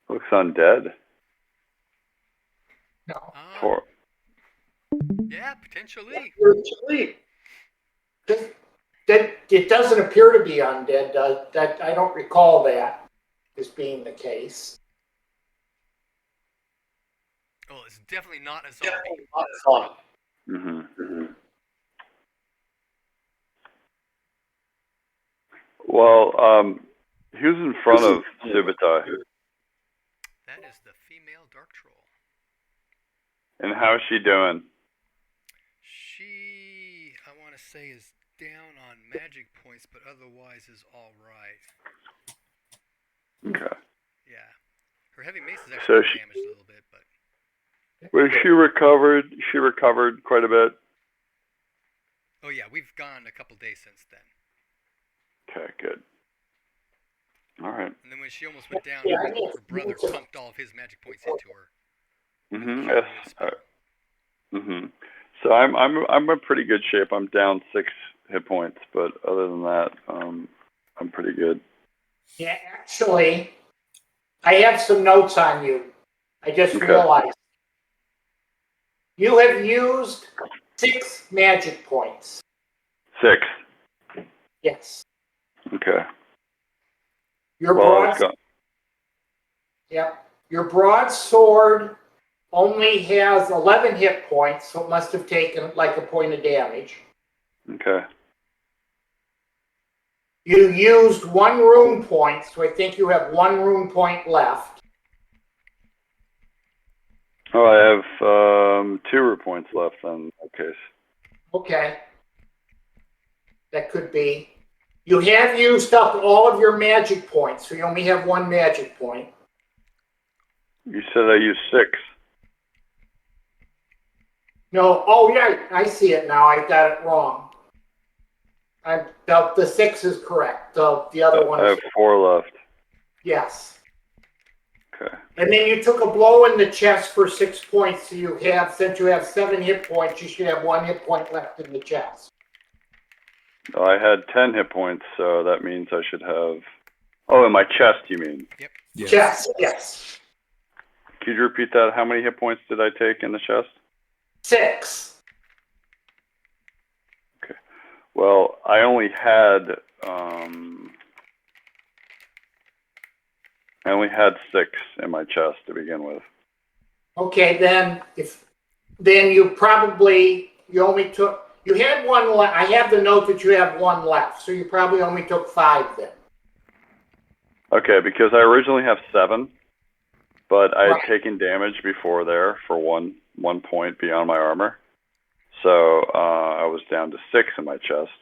Looks undead. No. Yeah, potentially. It doesn't appear to be undead. That I don't recall that as being the case. Oh, it's definitely not a zombie. Mm-hmm. Well, who's in front of Subutai? That is the female dark troll. And how's she doing? She, I want to say, is down on magic points, but otherwise is all right. Okay. Yeah. Her heavy mace is actually damaged a little bit, but... Well, she recovered. She recovered quite a bit. Oh, yeah, we've gone a couple days since then. Okay, good. All right. And then when she almost went down, her brother pumped all of his magic points into her. Mm-hmm. Yes. Mm-hmm. So I'm in pretty good shape. I'm down 6 hit points, but other than that, I'm pretty good. Yeah, actually, I have some notes on you. I just realized you have used 6 magic points. 6. Yes. Okay. Your broadsword only has 11 hit points, so it must have taken like a point of damage. Okay. You used 1 rune point, so I think you have 1 rune point left. Oh, I have 2 rune points left in that case. Okay. That could be. You have used up all of your magic points, so you only have 1 magic point. You said I used 6. No, oh yeah, I see it now. I got it wrong. The 6 is correct. The other one I have 4 left. Yes. Okay. And then you took a blow in the chest for 6 points, so you have, since you have 7 hit points, you should have 1 hit point left in the chest. I had 10 hit points, so that means I should have... Oh, in my chest, you mean? Yep. Yes. Chest, yes. Could you repeat that? How many hit points did I take in the chest? 6. Okay. Well, I only had 6 in my chest to begin with. Okay, then you only took. You had 1 left. I have the note that you have 1 left, so you probably only took 5 then. Okay, because I originally have 7, but I had taken damage before there for one point beyond my armor. So I was down to 6 in my chest.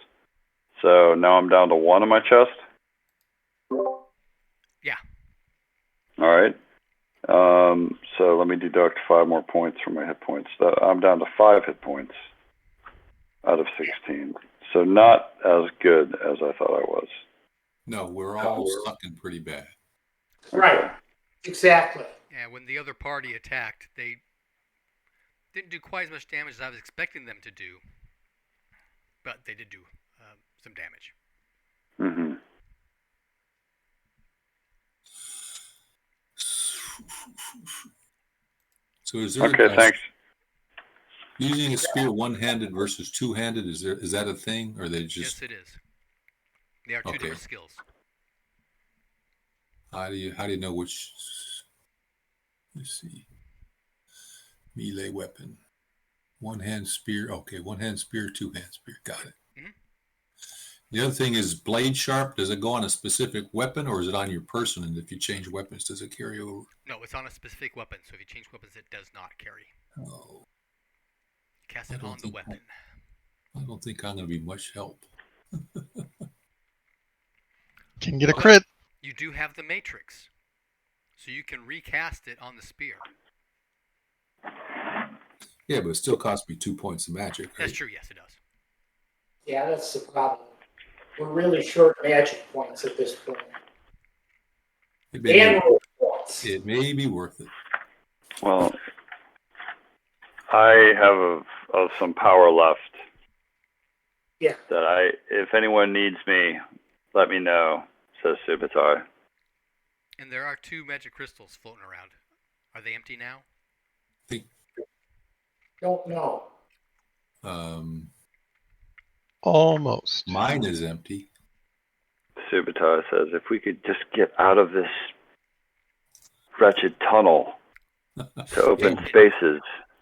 So now I'm down to 1 in my chest? Yeah. All right. So let me deduct 5 more points from my hit points. I'm down to 5 hit points out of 16. So not as good as I thought I was. No, we're all sucking pretty bad. Right. Exactly. Yeah, when the other party attacked, they didn't do quite as much damage as I was expecting them to do. But they did do some damage. Mm-hmm. So is there thanks. Using a spear one-handed versus two-handed, is that a thing, or they just? Yes, it is. They are 2 different skills. How do you know which? Let's see. Melee weapon, one-hand spear. Okay, one-hand spear, two-hand spear. Got it. Mm-hmm. The other thing is blade sharp. Does it go on a specific weapon, or is it on your person? And if you change weapons, does it carry over? No, it's on a specific weapon. So if you change weapons, it does not carry. Oh. Cast it on the weapon. I don't think I'm going to be much help. Can get a crit. You do have the matrix, so you can recast it on the spear. Yeah, but it still costs me 2 points of magic. Right? That's true. Yes, it does. Yeah, that's the problem. We're really short magic points at this point. It may be worth it. Well, I have some power left. Yeah. If anyone needs me, let me know, says Subutai. And there are 2 magic crystals floating around. Are they empty now? Don't know. Almost. Mine is empty. Subutai says, if we could just get out of this wretched tunnel to open spaces,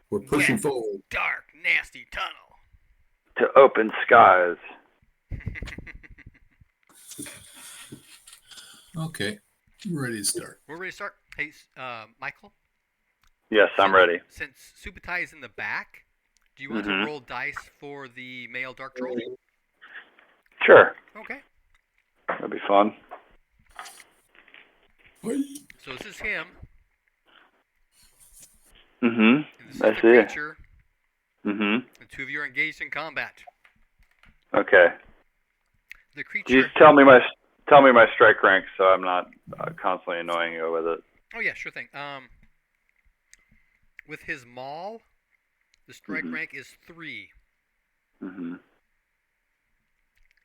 We're pushing Wet, forward. dark, nasty tunnel. to open skies. Okay, we're ready to start. We're ready to start. Hey, Michael? Yes, I'm ready. Since Subutai is in the back, do you want to roll dice for the male dark troll? Sure. Okay. That'd be fun. So this is him. Mm-hmm. And this is I the see. creature. Mm-hmm. The 2 of you are engaged in combat. Okay. The Please creature. tell me my strike rank so I'm not constantly annoying you with it. Oh yeah, sure thing. With his maul, the strike rank is 3. Mm-hmm.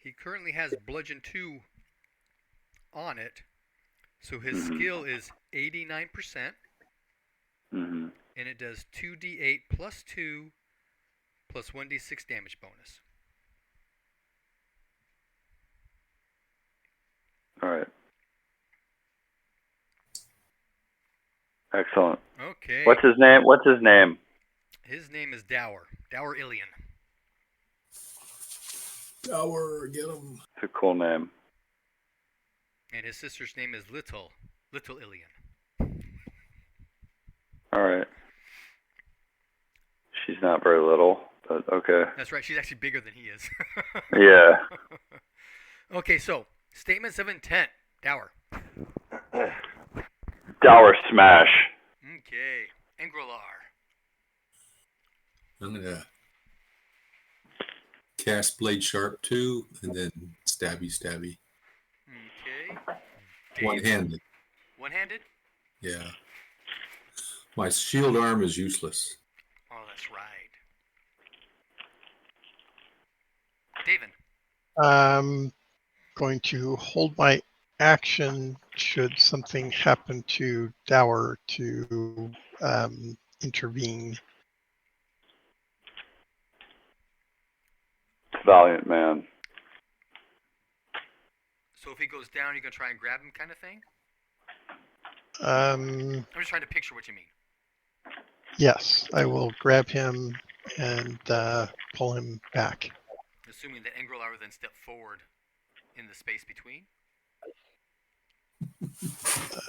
He currently has bludgeon 2 on it, so his skill is 89%, Mm-hmm. and it does 2d8 plus 2 plus 1d6 damage bonus. All right. Excellent. Okay. What's his name? His name is Dower. Dower Ilian. Tower, get him. It's a cool name. And his sister's name is Little Ilian. All right. She's not very little, but okay. That's right, she's actually bigger than he is. Yeah. Okay, so, statements of intent. Dower. Dower smash. Okay. Engrolar. I'm gonna cast Blade Sharp 2 and then stabby. Okay. One-handed. One-handed? Yeah. My shield arm is useless. Oh, that's right. David. I'm going to hold my action should something happen to Dower to intervene. Valiant man. So if he goes down, you're going to try and grab him kind of thing? Um, I'm just trying to picture what you mean. yes, I will grab him and pull him back. Assuming that Engrolar would then step forward in the space between?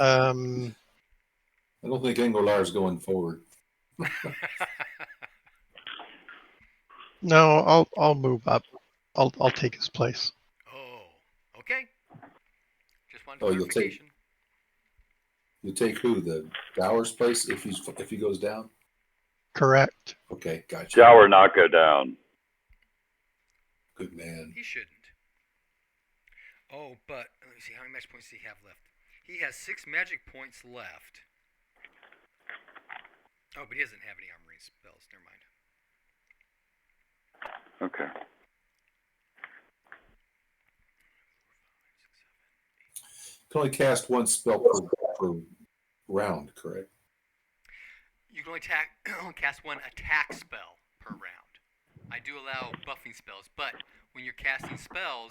I don't think Engolar's going forward. No, I'll move up. I'll take his place. Oh, okay. Just wanted Oh, you'll clarification. You take who? The Dower's place if he goes down? Correct. Okay, gotcha. Dower not go down. Good man. He shouldn't. Oh, but let me see. How many magic points does he have left? He has 6 magic points left. Oh, but he doesn't have any armory spells. Never mind. Okay. You can only cast one spell per round, correct? You can only cast 1 attack spell per round. I do allow buffing spells, but when you're casting spells,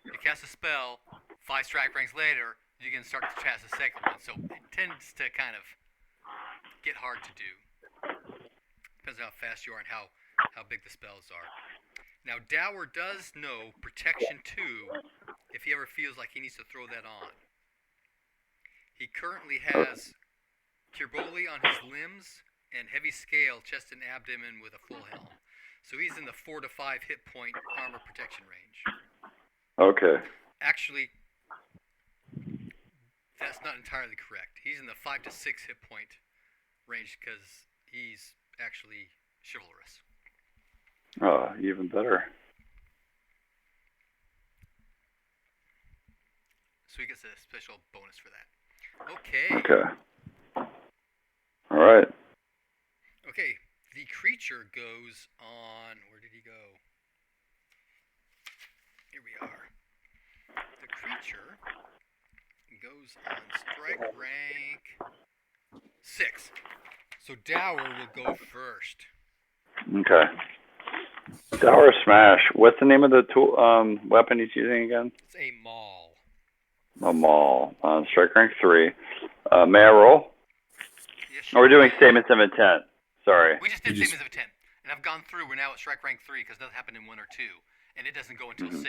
you cast a spell, 5 strike ranks later, you can start to cast a second one. So it tends to kind of get hard to do. Depends on how fast you are and how big the spells are. Now, Dower does know Protection 2 if he ever feels like he needs to throw that on. He currently has Kirboli on his limbs and Heavy Scale, chest and abdomen with a full helm. So he's in the 4 to 5 hit point armor protection range. Okay. Actually, that's not entirely correct. He's in the 5 to 6 hit point range because he's actually chivalrous. Oh, even better. So he gets a special bonus for that. Okay. Okay. All right. Okay. The creature goes on. Where did he go? Here we are. The creature goes on strike rank 6. So Dower will go first. Okay. Dower Smash. What's the name of the tool weapon he's using again? It's a maul. A maul. Strike rank 3. May I roll? Yes, Oh, we're doing can. statements of intent. Sorry. We just did statements of intent. And I've gone through. We're now at strike rank 3 because that happened in 1 or 2. And it doesn't go until 6.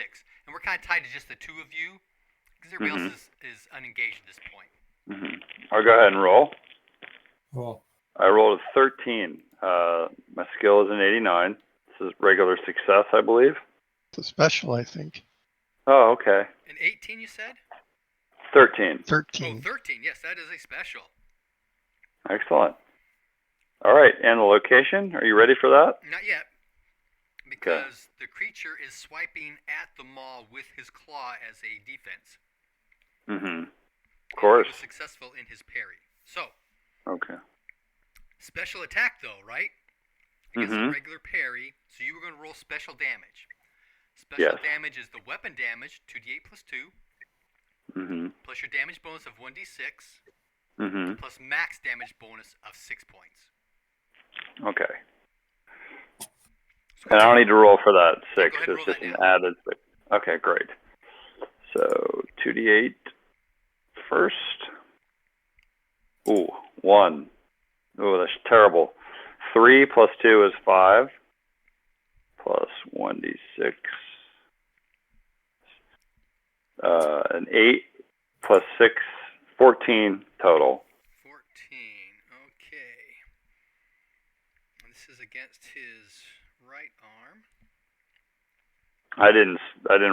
And we're kind of tied to just the 2 of you because everybody else is unengaged at this point. I'll go ahead and roll. Well, I rolled a 13. My skill is an 89. This is regular success, I believe. It's a special, I think. Oh, okay. An 18, you said? 13. 13. Oh, 13. Yes, that is a special. Excellent. All right, and the location? Are you ready for that? Not yet. Because the creature is swiping at the maul with his claw as a defense. Of course. He was successful in his parry. So, Okay. special attack though, right? Against a regular parry. So you were going to roll special damage. Special damage is the weapon damage, 2d8 plus 2. Plus your damage bonus of 1d6. Plus max damage bonus of 6 points. Okay. And I don't need to roll for that 6. Go ahead and It's roll just that an now. added 6. Okay, great. So 2d8 first. Ooh, 1. Ooh, that's terrible. 3 plus 2 is 5. Plus 1d6. An 8 plus 6, 14 total. 14. Okay. And this is against his right arm. I didn't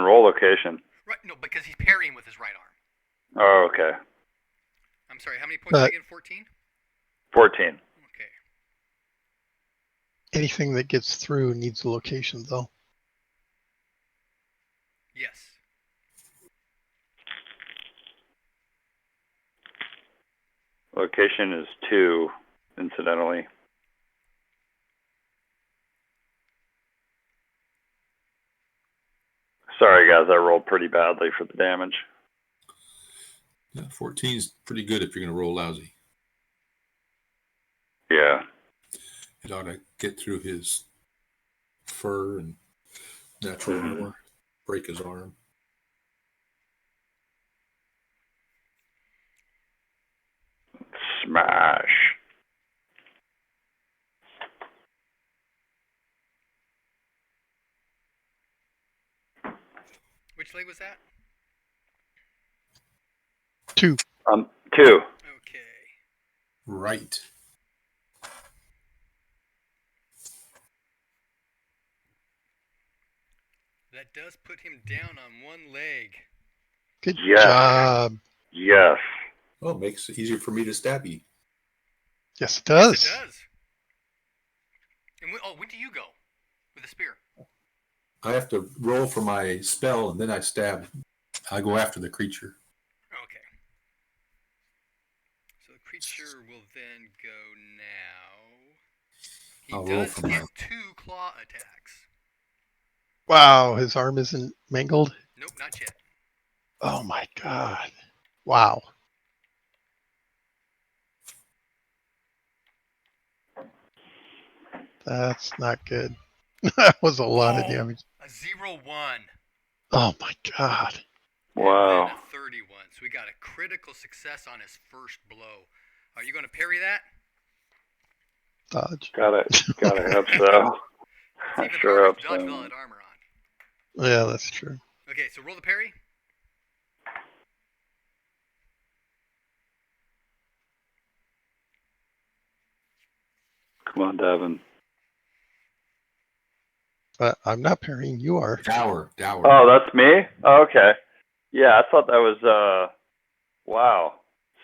roll location. Right. No, because he's parrying with his right arm. Oh, okay. I'm sorry. How many points again? 14. 14. Okay. Anything that gets through needs a location, though. Yes. Location is 2, incidentally. Sorry, guys, I rolled pretty badly for the damage. yeah, 14 is pretty good if you're going to roll lousy. Yeah. It ought to get through his fur and natural armor, break his arm. Smash. Which leg was that? 2. 2. Okay. Right. That does put him down on 1 leg. Good Yes. job. Yes. Well, it makes it easier for me to stab you. Yes, it does. Yes, it does. And when do you go with the spear? I have to roll for my spell, and then I stab. I go after the creature. Okay. So the creature will then go now. I'll He roll does for get mine. 2 claw attacks. Wow, his arm isn't mangled. Nope, not yet. Oh my god. Wow. That's not good. That was a lot of damage. A 0-1. Oh my god. Wow. And then a 31. So we got a critical success on his first blow. Are you going to parry that? Dodge. Got it. I hope so. I It's even sure harder hope to dodge with all so. that armor on. Yeah, that's true. Okay, so roll the parry. Come on, Devin. I'm not parrying. You are. Dower. Oh, that's me? Oh, okay. Yeah, I thought that was, wow.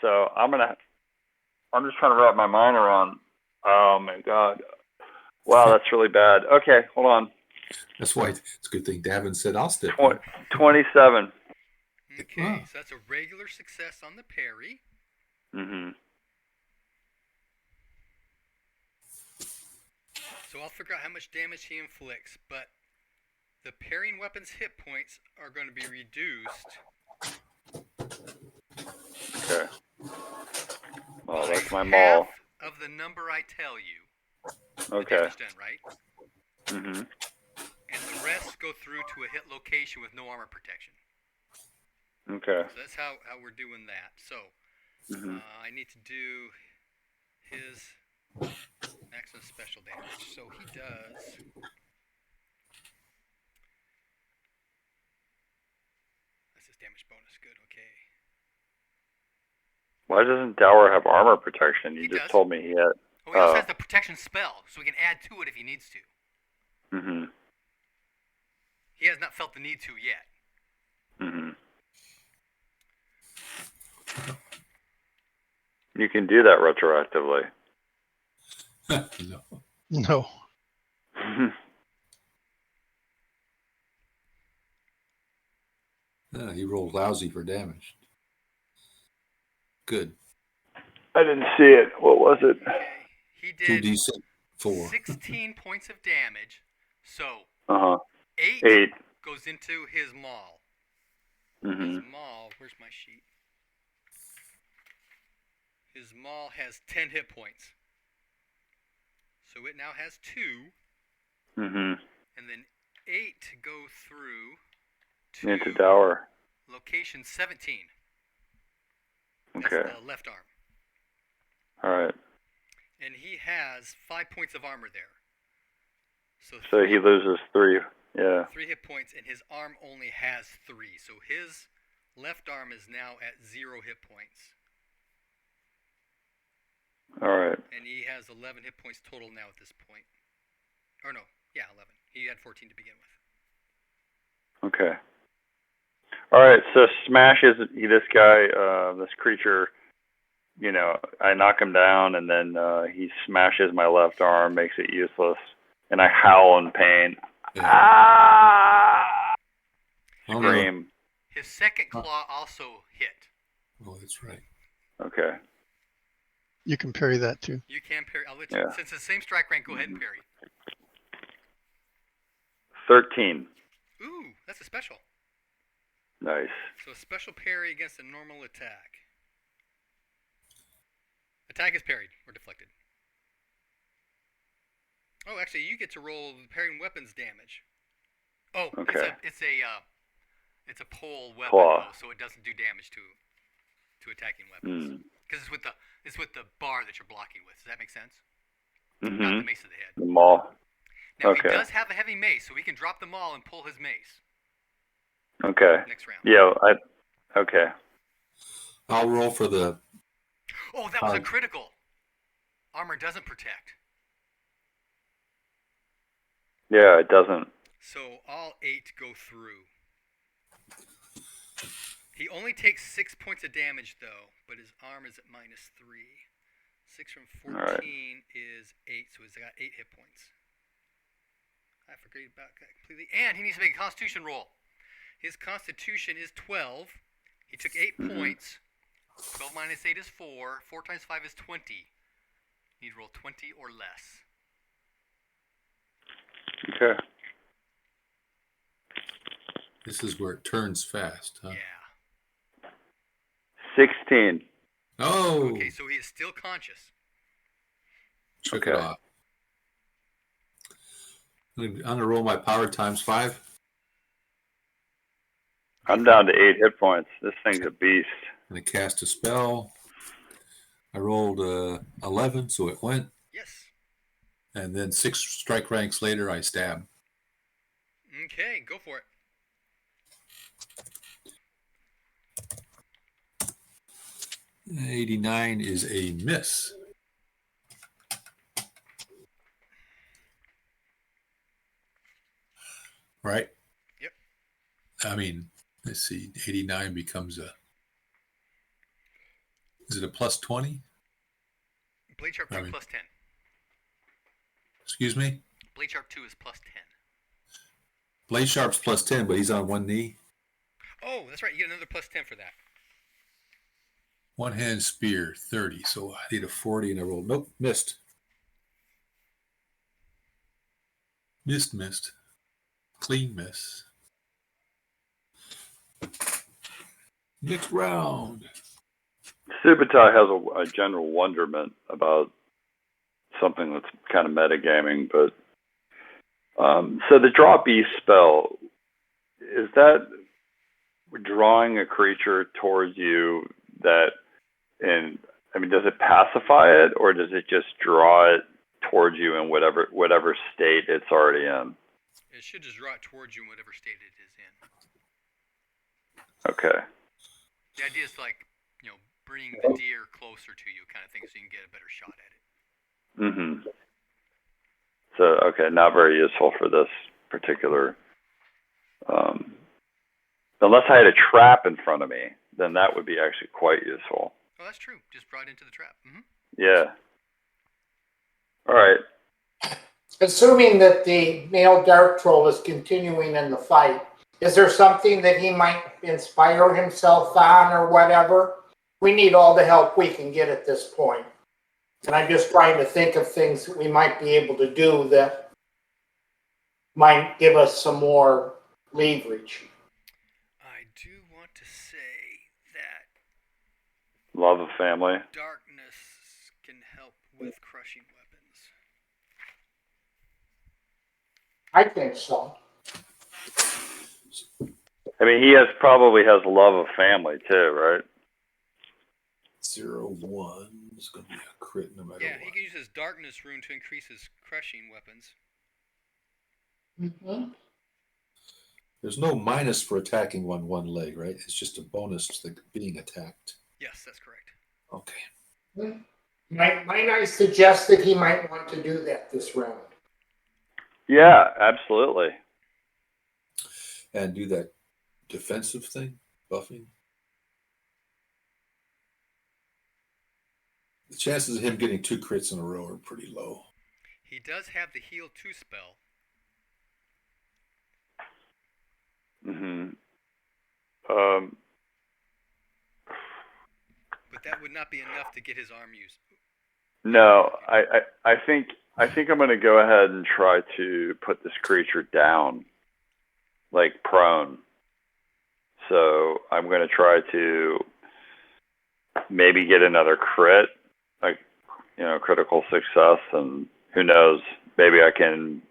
So I'm just trying to wrap my mind around, oh my God. Wow, that's really bad. Okay, hold on. That's why it's a good thing Davin said I'll step. 27. Okay, Wow. so that's a regular success on the parry. So I'll figure out how much damage he inflicts, but the parrying weapon's hit points are going to be reduced Okay. Well, By that's my half maul. of the number I tell you. Okay. The damage done, right? Mm-hmm. And the rest go through to a hit location with no armor protection. Okay. So that's how we're doing that. So Mm-hmm. I need to do his maximum special damage. So he does. That's his damage bonus. Good. Okay. Why doesn't Dower have armor protection? You He just does. told me he had. Oh, he also has the protection spell, so he can add to it if he needs to. Mm-hmm. He has not felt the need to yet. Mm-hmm. You can do that retroactively. No. No. He rolled lousy for damage. Good. I didn't see it. What was it? Okay. He did 2d6. 4. 16 points of damage. So 8 goes into his maul. Mm-hmm. His maul, where's my sheet? His maul has 10 hit points. So it now has 2. Mm-hmm. And then 8 go through to Into Dower. location 17. That's Okay. the left arm. All right. And he has 5 points of armor there. So he loses 3. Yeah. 3 hit points, and his arm only has 3. So his left arm is now at 0 hit points. All right. And he has 11 hit points total now at this point. Or no, yeah, 11. He had 14 to begin with. Okay. All right. So smashes this guy, this creature. You know, I knock him down, and then he smashes my left arm, makes it useless, and I howl in pain. Yeah. Ah! Oh, no. Scream. His second claw also hit. Oh, that's right. Okay. You can parry that too. You can parry. I'll let you. Yeah. Since it's the same strike rank, go ahead and parry. 13. Ooh, that's a special. Nice. So a special parry against a normal attack. Attack is parried or deflected. Oh, actually, you get to roll parrying weapons damage. Oh, Okay. it's a pole weapon, Claw. though, so it doesn't do damage to attacking weapons. Because it's with the bar that you're blocking with. Does that make sense? Not the Mm-hmm. mace of the head. The maul. Now Okay. he does have a heavy mace, so we can drop the maul and pull his mace Okay. next round. Yeah. Okay. I'll roll for the. Oh, that was a critical. Armor doesn't protect. Yeah, it doesn't. So all 8 go through. He only takes 6 points of damage, though, but his arm is at -3. 6 from 14 All right. is 8, so he's got 8 hit points. I forgot about that completely. And he needs to make a Constitution roll. His Constitution is 12. He took 8 points. 12 minus 8 is 4. 4 times 5 is 20. You need to roll 20 or less. Okay. This is where it turns fast, huh? Yeah. 16. Oh! Okay, so he is still conscious. Check Okay. it off. I'm going to roll my power times 5. I'm down to 8 hit points. This thing's a beast. And I cast a spell. I rolled 11, so it went. Yes. And then 6 strike ranks later, I stab. Okay, go for it. $89 is a miss. Right? Yep. I mean, let's see. 89 becomes a. Is it a plus 20? Blade Sharp 2 I mean- plus 10. Excuse me? Blade Sharp 2 is plus 10. Blade Sharp's plus 10, but he's on one knee. Oh, that's right. You get another plus 10 for that. One hand spear, 30. So I need a 40 and I rolled. Nope, missed. Missed. Clean miss. Next round. Subutai has a general wonderment about something that's kind of metagaming, but so the draw beast spell, is that drawing a creature towards you that, and I mean, does it pacify it, or does it just draw it towards you in whatever state it's already in? It should just draw it towards you in whatever state it is in. Okay. The idea is like, bringing the deer closer to you kind of thing so you can get a better shot at it. Mm-hmm. So, okay, not very useful for this particular... unless I had a trap in front of me, then that would be actually quite useful. Oh, that's true. Just brought into the trap. Mm-hmm. Yeah. All right. Assuming that the male dark troll is continuing in the fight, is there something that he might inspire himself on or whatever? We need all the help we can get at this point. And I'm just trying to think of things that we might be able to do that might give us some more leverage. I do want to say that Love of family. darkness can help with crushing weapons. I think so. I mean, he probably has love of family too, right? 0-1 is going to be a crit no matter Yeah, what. he can use his darkness rune to increase his crushing weapons. Mm-hmm. There's no minus for attacking one leg, right? It's just a bonus to being attacked. Yes, that's correct. Okay. Might I suggest that he might want to do that this round? Yeah, absolutely. And do that defensive thing, buffing. The chances of him getting 2 crits in a row are pretty low. He does have the heal 2 spell. Mm-hmm. But that would not be enough to get his arm used. No, I think I'm going to go ahead and try to put this creature down, like prone. So I'm going to try to maybe get another crit, like critical success, and who knows, maybe I can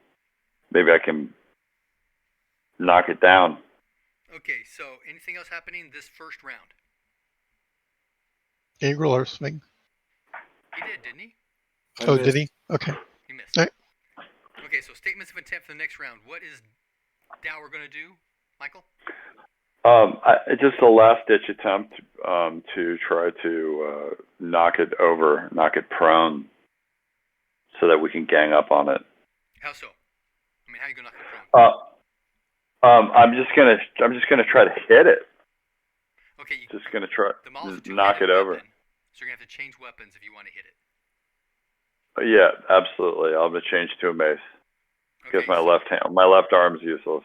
knock it down. Okay, so anything else happening this first round? Gangrel or swing? He did, didn't he? Oh, did he? Okay. He missed. All right. Okay, so statements of intent for the next round. What is Dower going to do, Michael? It's just a last-ditch attempt to try to knock it prone, so that we can gang up on it. How so? I mean, how are you going to knock it prone? I'm just gonna try to hit it. Okay, Just gonna try the maule's a knock it over. weapon, so you're gonna have to change weapons if you want to hit it. Yeah, absolutely. I'm gonna change to a mace because Okay, my so my left arm's useless.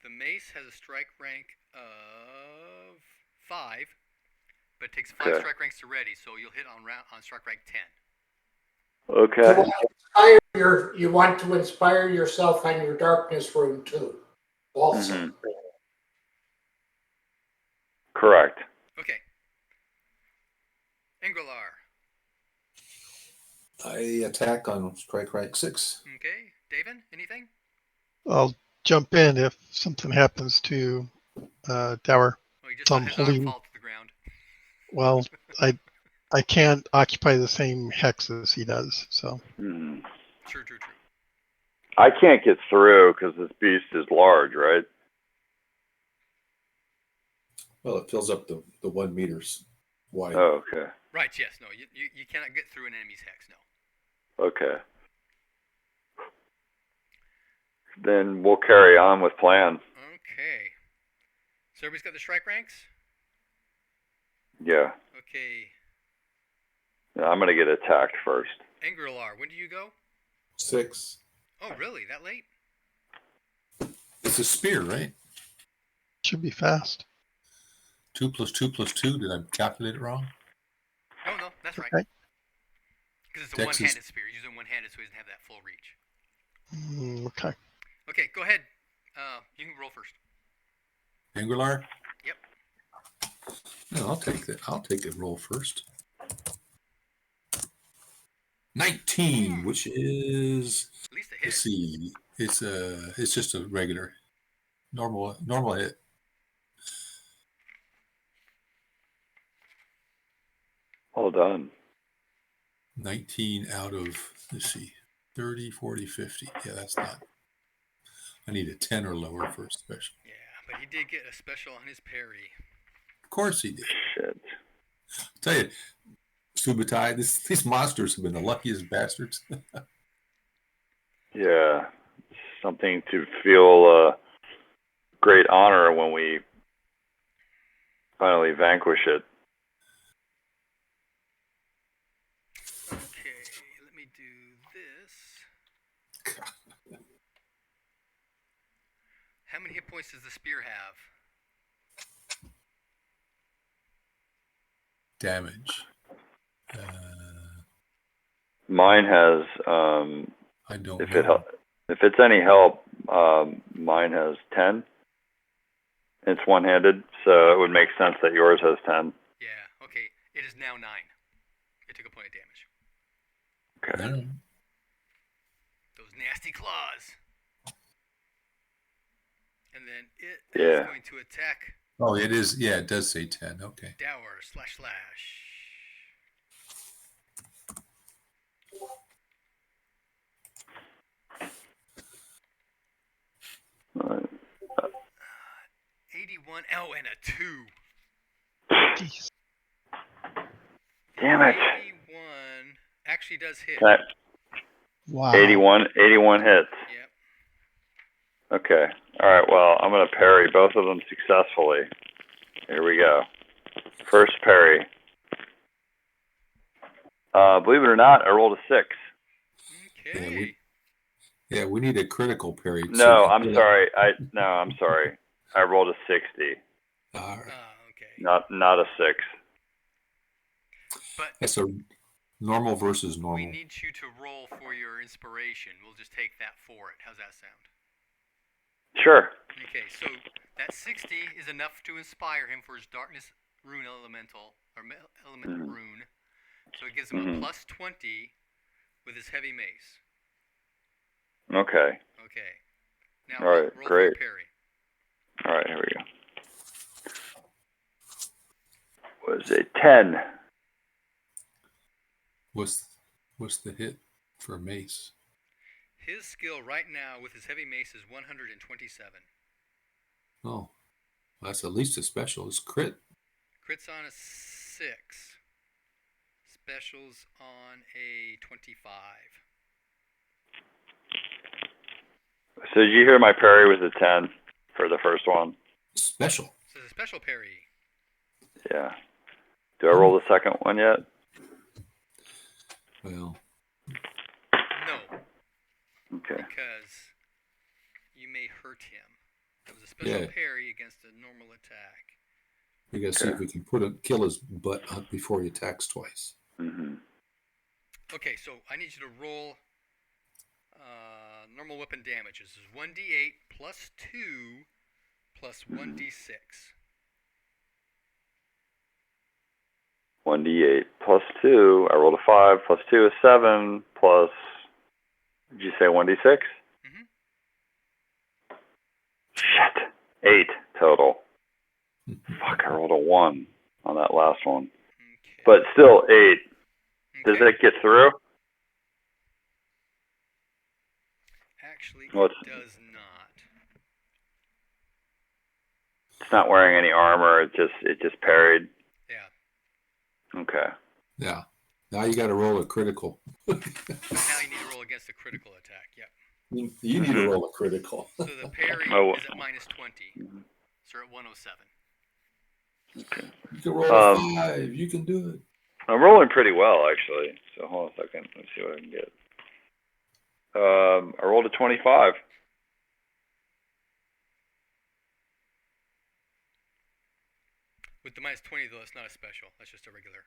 the mace has a strike rank of 5, but it takes 5 Okay. strike ranks to ready, so you'll hit on strike rank 10. Okay. You want to inspire yourself on your darkness rune too. Also. Mhm. Correct. Okay. Engrilar. I attack on strike rank 6. Okay. David, anything? I'll jump in if something happens to Dower. Oh, you just So let I'm his arm holding. fall to the ground. Well, I can't occupy the same hex as he does. So Mhm. True. I can't get through because this beast is large, right? Well, it fills up the 1 meters wide. Oh, okay. Right, yes. No, you cannot get through an enemy's hex, no. Okay. Then we'll carry on with plan. Okay. So everybody's got the strike ranks? Yeah. Okay. I'm gonna get attacked first. Engrilar, when do you go? 6. Oh, really? That late? It's a spear, right? should be fast. 2 + 2 + 2. Did I calculate it wrong? No, that's right. Okay. Because it's a Dex is- one-handed spear. He's using one-handed, so he doesn't have that full reach. Okay. Okay, go ahead. You can roll first. Angrilar? Yep. No, I'll take that. I'll take the roll first. 19, which is, At least a hit. let's see, it's just a regular normal hit. Well done. 19 out of, let's see, 30, 40, 50. Yeah, that's not. I need a 10 or lower for a special. Yeah, but he did get a special on his parry. Of course he did. Shit. I'll tell you, Subutai, these monsters have been the luckiest bastards. Yeah. Something to feel great honor when we finally vanquish it. Okay, let me do this. How many hit points does the spear have? Damage. Mine has. I don't If know. if it's any help, mine has 10. It's one-handed, so it would make sense that yours has 10. Yeah, okay. It is now 9. It took a point of damage. Okay. No. Those nasty claws. And then it Yeah. is going to attack Oh, it is. Yeah, it does say 10. Okay. Dower /slash. All right. 81. Oh, and a 2. Jeez. Damn it. 81 actually does hit. Okay. Wow. 81 hits. Yep. Okay. All right. Well, I'm going to parry both of them successfully. Here we go. First parry. Believe it or not, I rolled a 6. Okay. Yeah, we need a critical parry. No, I'm sorry. I'm sorry. I rolled a 60. All right. Okay. Not a 6. But That's a normal versus normal. we need you to roll for your inspiration. We'll just take that for it. How's that sound? Sure. Okay, so that 60 is enough to inspire him for his darkness rune elemental, or elemental rune. So it gives him a plus 20 with his heavy mace. Okay. Okay. Now All right, roll great. for your parry. All right, here we go. Was it 10? What's the hit for mace? His skill right now with his heavy mace is 127. Oh, that's at least a special. It's crit. Crits on a 6. Specials on a 25. So did you hear my parry was a 10 for the first one? Special. So it's a special parry. Yeah. Do I roll the second one yet? Well, No, Okay. because you may hurt him. It was a special Yeah. parry against a normal attack. we gotta see if we can kill his butt before he attacks twice. Mm-hmm. Okay, so I need you to roll normal weapon damage. This is 1d8 plus 2 plus 1d6. 1d8 plus 2. I rolled a 5. Plus 2 is 7. Plus, did you say 1d6? Mm-hmm. Shit. 8 total. Fuck, I rolled a 1 on that last one. Okay. But still 8. Does Okay. that get through? Actually, Well, it does not. It's not wearing any armor. It just parried. Yeah. Okay. Yeah. Now you got to roll a critical. Now you need to roll against a critical attack. Yep. You need to roll a critical. So the parry Oh. is at minus 20. So you're at 107. Okay. You can roll a 5. You can do it. I'm rolling pretty well, actually. So hold on a second. Let's see what I can get. I rolled a 25. With the minus 20, though, it's not a special. That's just a regular.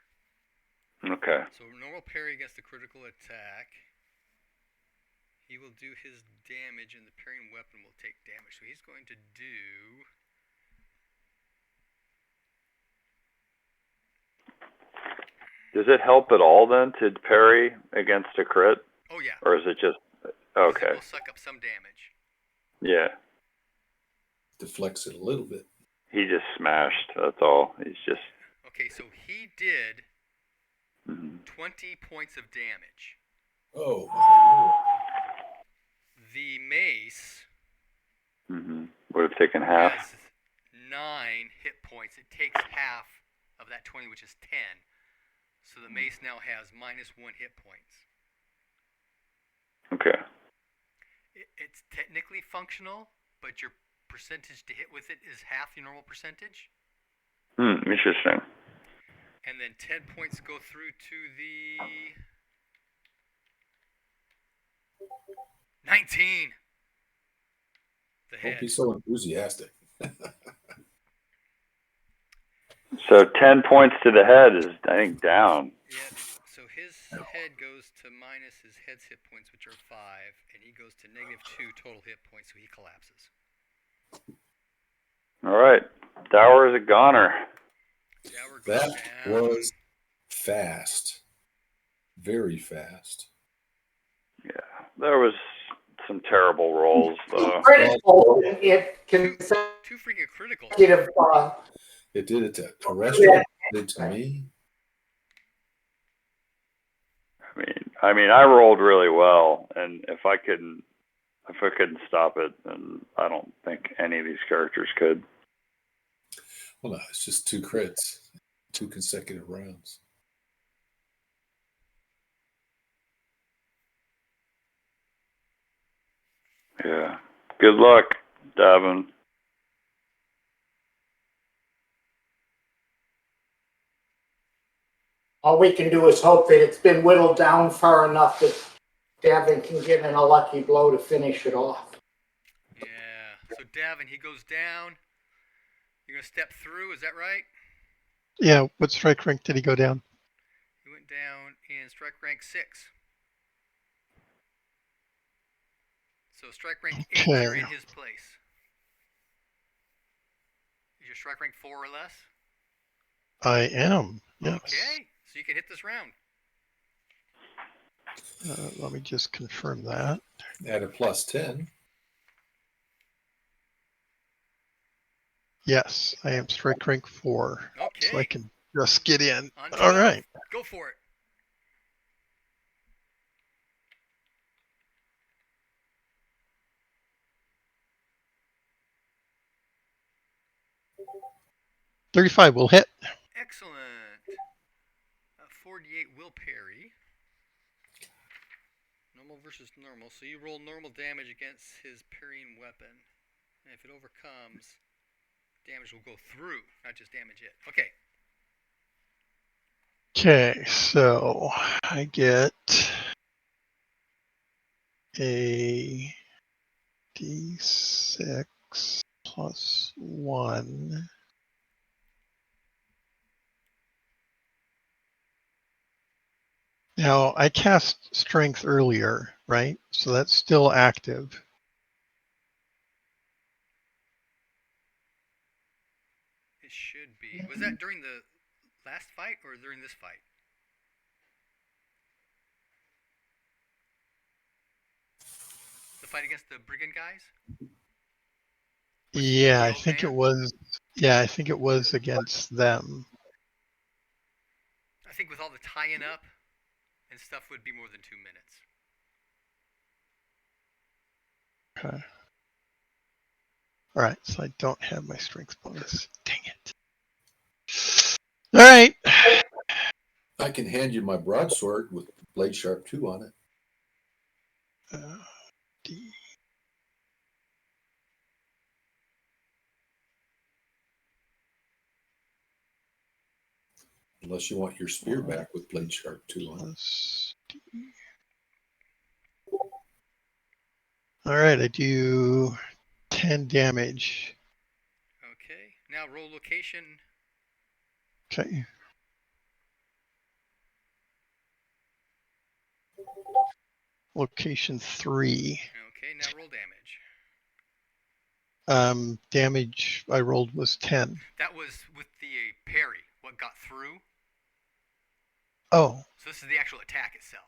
Okay. So normal parry against the critical attack. He will do his damage, and the parrying weapon will take damage. So he's going to do Does it help at all then to parry against a crit? Oh yeah. Or is it just 'Cause okay? It will suck up some damage. Yeah. Deflects it a little bit. He just smashed. That's all. He's just. Okay, so he did Mhm. 20 points of damage. Oh, my Lord. The mace Would have taken half. has 9 hit points. It takes half of that 20, which is 10. So the mace now has -1 hit points. Okay. It's technically functional, but your percentage to hit with it is half your normal percentage. Interesting. And then 10 points go through to the 19. The Don't head. be so enthusiastic. So 10 points to the head is, I think, down. Yep. So his head goes to minus his head's hit points, which are 5, and he goes to -2 total hit points, so he collapses. All right. Dower is a goner. Dower goes That down. was fast. Very fast. Yeah. There was some terrible rolls. Critical, it Two consecutive. freaking criticals. It did it to Terrestrial. It did it to me. I mean, I rolled really well, and if I couldn't stop it, then I don't think any of these characters could. Well, no, it's just 2 crits, 2 consecutive rounds. Yeah. Good luck, Davin. All we can do is hope that it's been whittled down far enough that Davin can get in a lucky blow to finish it off. Yeah. So Davin, he goes down. You're gonna step through, is that right? Yeah, what strike rank did he go down? He went down in strike rank 6. So strike rank 8, Okay. you're in his place. Is your strike rank 4 or less? I am, yes. Okay, so you can hit this round. Let me just confirm that. At a +10. Yes, I am strike rank 4. Okay. So I can just get in. On All 12. right. Go for it. $35 will hit. Excellent. 48 will parry. Normal versus normal. So you roll normal damage against his parrying weapon. And if it overcomes, damage will go through, not just damage it. Okay. Okay, so I get a D6 plus 1. Now, I cast strength earlier, right? So that's still active. It should be. Was that during the last fight or during this fight? The fight against the brigand guys? Yeah, the I old think man? it was. Yeah, I think it was against them. I think with all the tying up and stuff would be more than 2 minutes. Okay. All right, so I don't have my strength bonus. Dang it. All right. I can hand you my broadsword with blade sharp 2 on it. D. Unless you want your spear back with blade sharp 2 on it. Plus D. All right, I do 10 damage. Okay. Now roll location. Okay. Location 3. Okay, now roll damage. Damage I rolled was 10. That was with the parry. What got through? Oh, So this is the actual attack itself.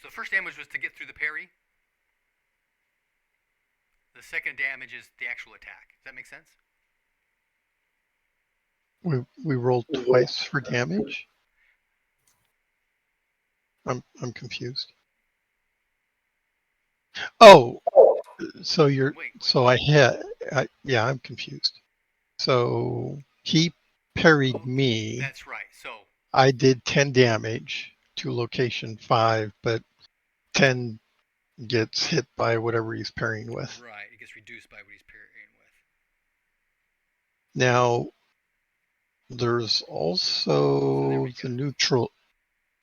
So the first damage was to get through the parry. The second damage is the actual attack. Does that make sense? we rolled twice for damage. I'm confused. Oh, so you're Wait. so I hit. Yeah, I'm confused. So he parried me. That's right. So I did 10 damage to location 5, but 10 gets hit by whatever he's parrying with. right, it gets reduced by what he's parrying with. Now, there's also So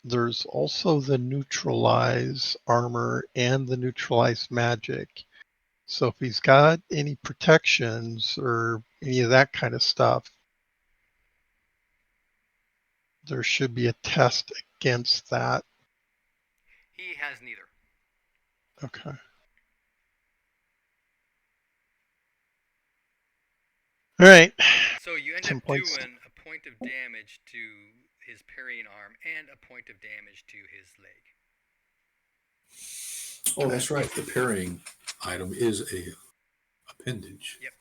there's also the neutralize armor and the neutralize magic. So if he's got any protections or any of that kind of stuff, there should be a test against that. He has neither. Okay. All right. So you end 10 up points. doing a point of damage to his parrying arm and a point of damage to his leg. Oh, that's right. The parrying item is a appendage. Yep.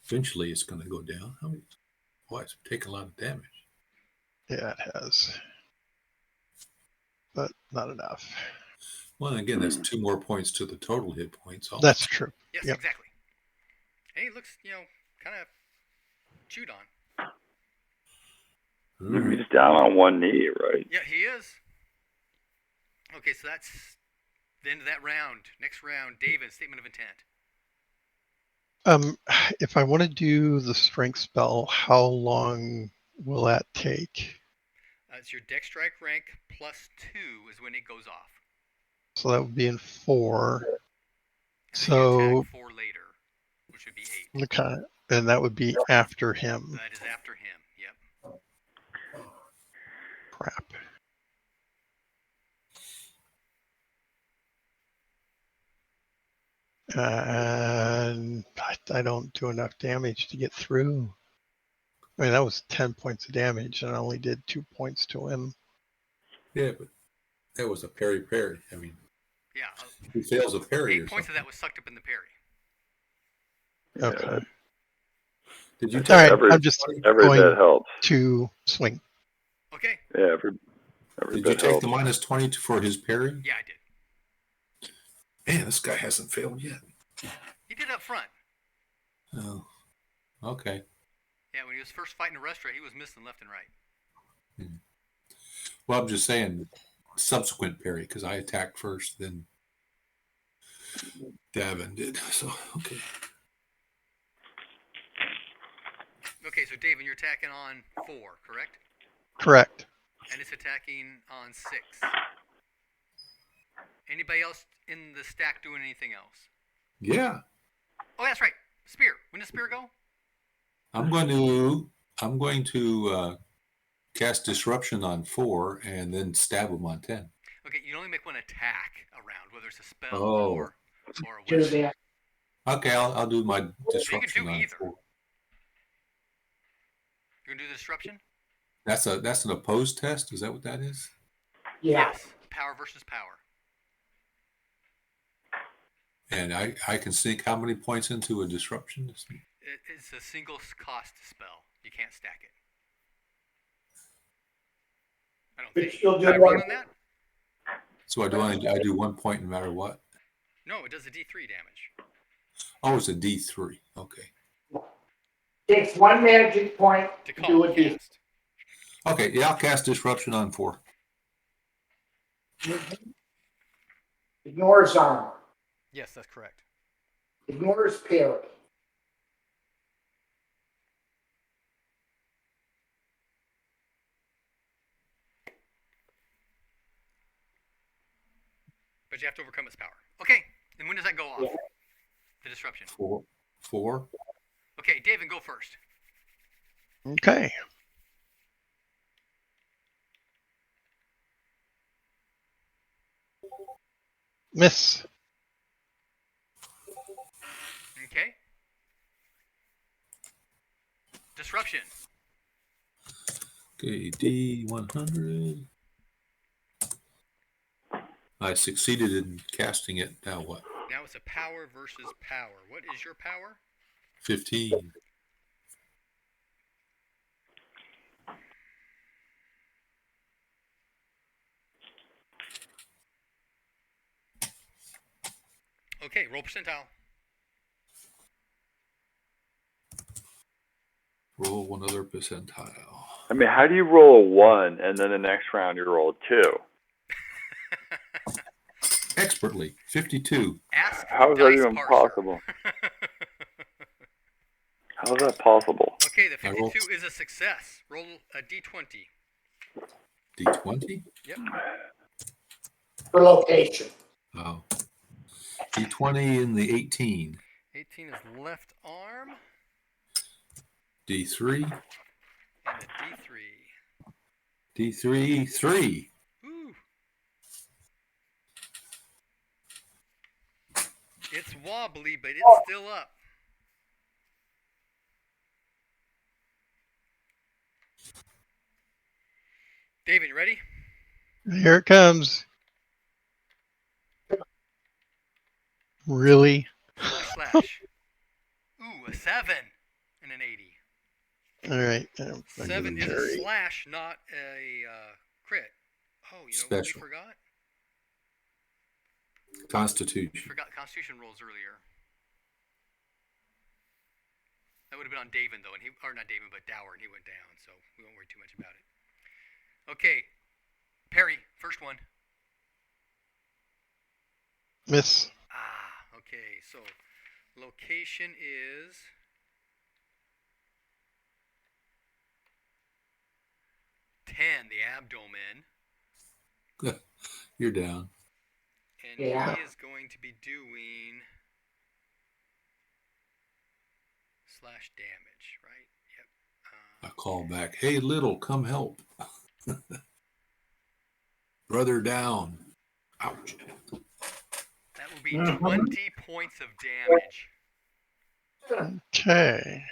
Eventually, it's going to go down. Boy, it's taking a lot of damage. Yeah, it has. But not enough. Well, and again, that's 2 more points to the total hit points. That's true. Yes, Yep. exactly. And he looks, kind of chewed on. He's down on one knee, right? Yeah, he is. Okay, so that's the end of that round. Next round, David, statement of intent. If I want to do the strength spell, how long will that take? It's your dex strike rank plus 2 is when it goes off. So that would be in 4. And then So you attack 4 later, which would be 8. okay, and that would be after him. That is after him. Yep. Crap. And I don't do enough damage to get through. I mean, that was 10 points of damage, and I only did 2 points to him. Yeah, but that was a parry. I mean, Yeah. he fails a parry. 8 points of that was sucked up in the parry. Okay. Did you All take right, I'm just Every going bit helps. to swing. Okay. Yeah, every Did you bit take helps. the minus 20 for his parry? Yeah, I did. Man, this guy hasn't failed yet. He did up front. Oh, okay. Yeah, when he was first fighting a restaurant, he was missing left and right. Well, I'm just saying subsequent parry because I attacked first, then Davin did. So, okay. Okay, so David, you're attacking on 4, correct? Correct. And it's attacking on 6. Anybody else in the stack doing anything else? Yeah. Oh, that's right. Spear. When does spear go? I'm going to cast disruption on 4 and then stab him on 10. Okay, you only make one attack around, whether it's a spell Oh. or a Do weapon. that. Okay, I'll do my disruption do on either. 4. You're gonna do the disruption? That's an opposed test. Is that what that is? Yeah. Yes. Power versus power. And I can sink how many points into a disruption? It's a single cost spell. You can't stack it. I don't But think. you'll do Can I one- run on that? So I do 1 point no matter what? No, it does a D3 damage. Oh, it's a D3. Okay. Takes 1 magic point To to call do a a D. cast. Okay, yeah, I'll cast disruption on 4. Ignores armor. Yes, that's correct. Ignores parry. But you have to overcome its power. Okay, and when does that go off? Yeah. The disruption. 4. Okay, David, go first. Okay. Miss. Okay. Disruption. Okay, D100. I succeeded in casting it. Now what? Now it's a power versus power. What is your power? 15. Okay, roll percentile. Roll one other percentile. I mean, how do you roll a 1 and then the next round you roll a 2? Expertly. 52. Ask How is the that dice even parser. possible? How is that possible? Okay, the I rolled- 52 is a success. Roll a d20. D20? Yep. For location. Oh. D20 in the 18. 18 is left arm. D3. And a d3. D3, 3. Ooh. It's wobbly, but it's still up. David, you ready? Here it comes. Really? Slash. Ooh, a 7 and an 80. All right. 7 is a slash, not a crit. Oh, you know what we Special. forgot? We Constitution. forgot Constitution rolls earlier. That would have been on David, though, or not David, but Dower, and he went down, so we won't worry too much about it. Okay, Perry, first one. Miss. Okay, so location is the abdomen, You're down. and Yeah. he is going to be doing slash damage, right? Yep. I call back. Hey, little, come help. Brother down. Ouch. That will be 20 points of damage. Okay.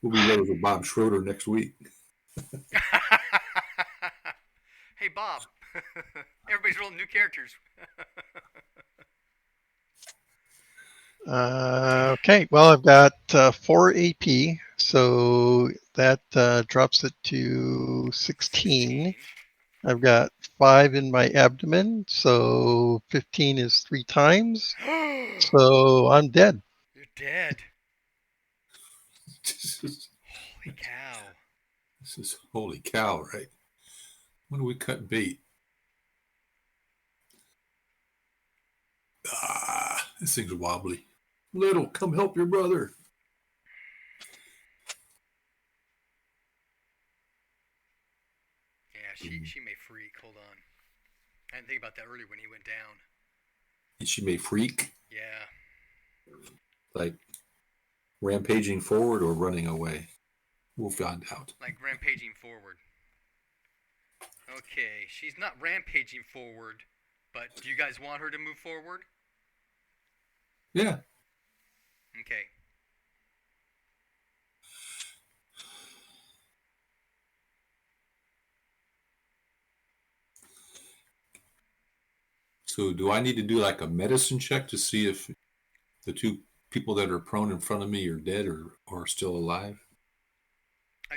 We'll be ready for Bob Schroeder next week. Hey, Bob. Everybody's rolling new characters. Okay. Well, I've got 4 AP, so that drops it to 16. I've got 5 in my abdomen, so 15 is 3 times. So I'm dead. You're dead. This is Holy cow. holy cow, right? When do we cut bait? This thing's wobbly. Little, come help your brother. Yeah, she may freak. Hold on. I didn't think about that earlier when he went down. And she may freak, Yeah. like rampaging forward or running away. We'll find out. Like rampaging forward. Okay, she's not rampaging forward, but do you guys want her to move forward? Yeah. Okay. So do I need to do like a medicine check to see if the two people that are prone in front of me are dead or still alive?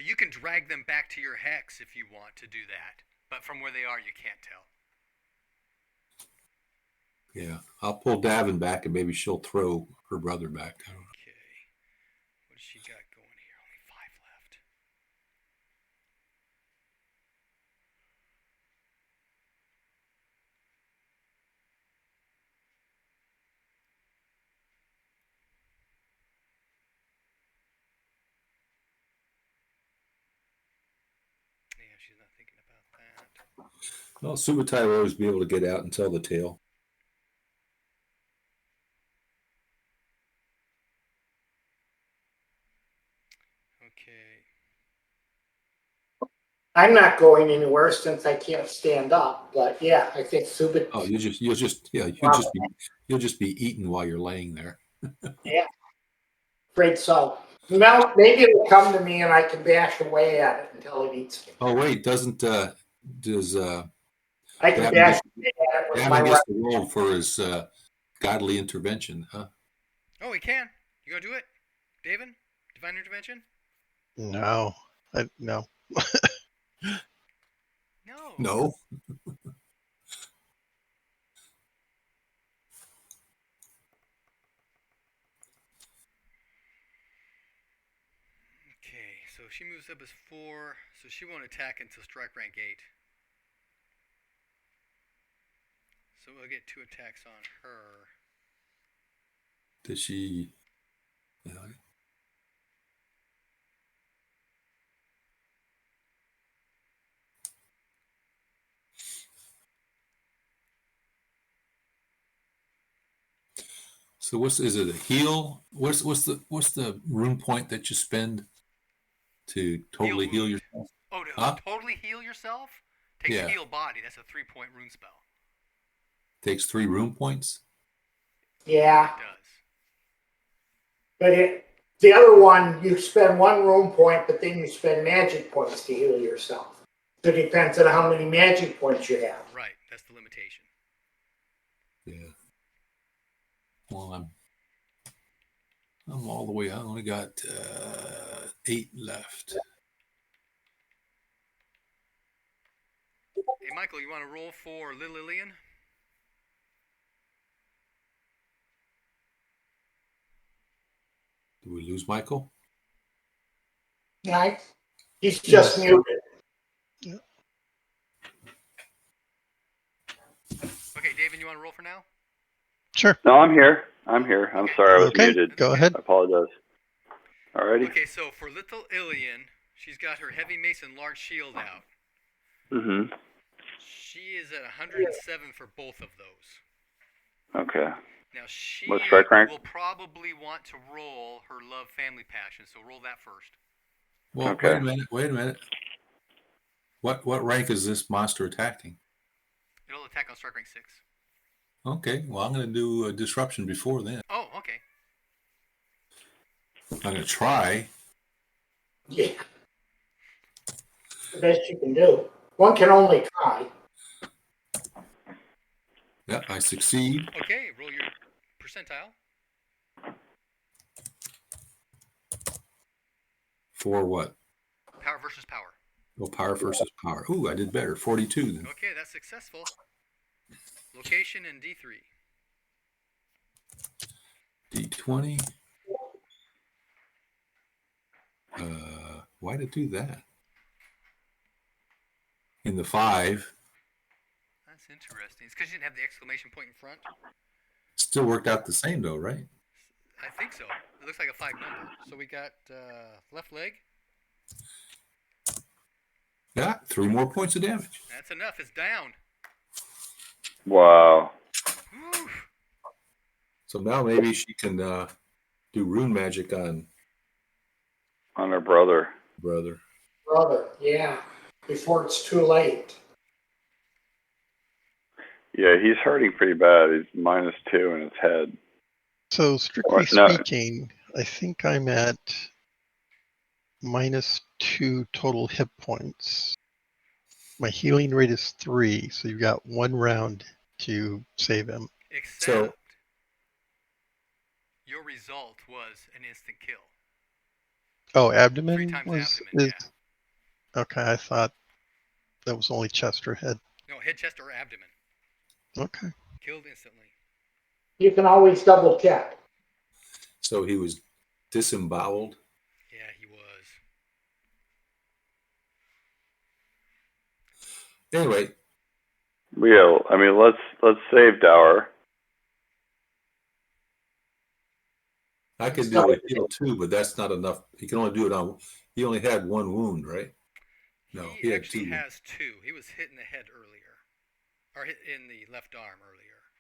You can drag them back to your hex if you want to do that, but from where they are, you can't tell. Yeah. I'll pull Davin back and maybe she'll throw her brother back. I don't know. Okay. What does she got going here? Only 5 left. Yeah, she's not thinking about that. Well, Subutai will always be able to get out and tell the tale. Okay. I'm not going anywhere since I can't stand up, but yeah, I think Subit. Oh, you'll just be eaten while you're laying there. Great, so Well, maybe it'll come to me and I can bash away at it until it eats me. Oh wait, does I can Gavin bash get, away at it with my Gavin right. gets the roll for his godly intervention, huh? Oh, he can. You gonna do it, David? Divine intervention? No, no. No. No. Okay, so she moves up as 4, so she won't attack until strike rank 8. So we'll get 2 attacks on her. Does she? So is it a heal? What's the rune point that you spend to totally heal wound. yourself? Oh, to Huh? totally heal yourself? Takes Yeah. heal body. That's a 3-point rune spell. Takes 3 rune points. Yeah, It does. but the other one, you spend 1 room point, but then you spend magic points to heal yourself. So it depends on how many magic points you have. Right, that's the limitation. Yeah. Well, I'm all the way. I only got 8 left. Hey, Michael, you want to roll for Lillian? Do we lose Michael? Right? He's just Yes. muted. Okay, David, you want to roll for now? Sure. No, I'm here. I'm Okay. sorry, I was Okay, muted. go ahead. I apologize. Alrighty. Okay, so for little Ilian, she's got her heavy mace and large shield out. Mm-hmm. She is at 107 for both of those. Okay. Now she What strike rank? will probably want to roll her love family passion, so roll that first. Well, Okay. Wait a minute. What rank is this monster attacking? It'll attack on strike rank 6. Okay. Well, I'm going to do a disruption before then. Oh, okay. I'm going to try. Yeah. The best you can do. One can only try. Yeah, I succeed. Okay, roll your percentile. For what? Power versus power. Oh, power versus power. Ooh, I did better. 42 then. Okay, that's successful. Location and D3. D20. Why did it do that? In the 5. That's interesting. It's because you didn't have the exclamation point in front. Still worked out the same though, right? I think so. It looks like a 5 number. So we got left leg. Yeah, 3 more points of damage. That's enough. It's down. Wow. Whew. So now maybe she can do rune magic on On her brother. brother. Brother, yeah. Before it's too late. Yeah, he's hurting pretty bad. He's -2 in his head. So strictly What? No. speaking, I think I'm at -2 total hit points. My healing rate is 3, so you've got 1 round to save him. Except So- your result was an instant kill. Oh, abdomen 3 times was abdomen, Okay, I thought that was only chest or head. No, head, chest, or abdomen. Okay. Killed instantly. You can always double check. So he was disemboweled. Yeah, he was. Anyway, Let's save Dower. I could do a heal too, but that's not enough. He can only do it on. He only had 1 wound, right? No, he he had actually 2. has 2. He was hit in the head earlier. Or hit in the left arm earlier.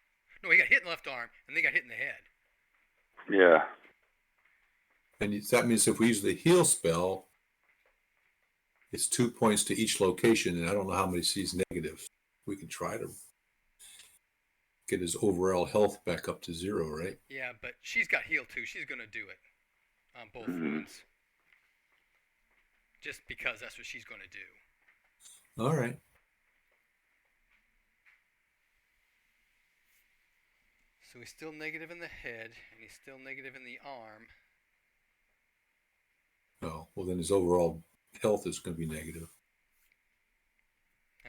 No, he got hit in the left arm, and then got hit in the head. Yeah. And that means if we use the heal spell, it's 2 points to each location, and I don't know how many C's negative. We can try to get his overall health back up to 0, right? Yeah, but she's got heal too. She's going to do it. on both ones. Just because that's what she's going to do. All right. So he's still negative in the head, and he's still negative in the arm. Oh, well, then his overall health is going to be negative.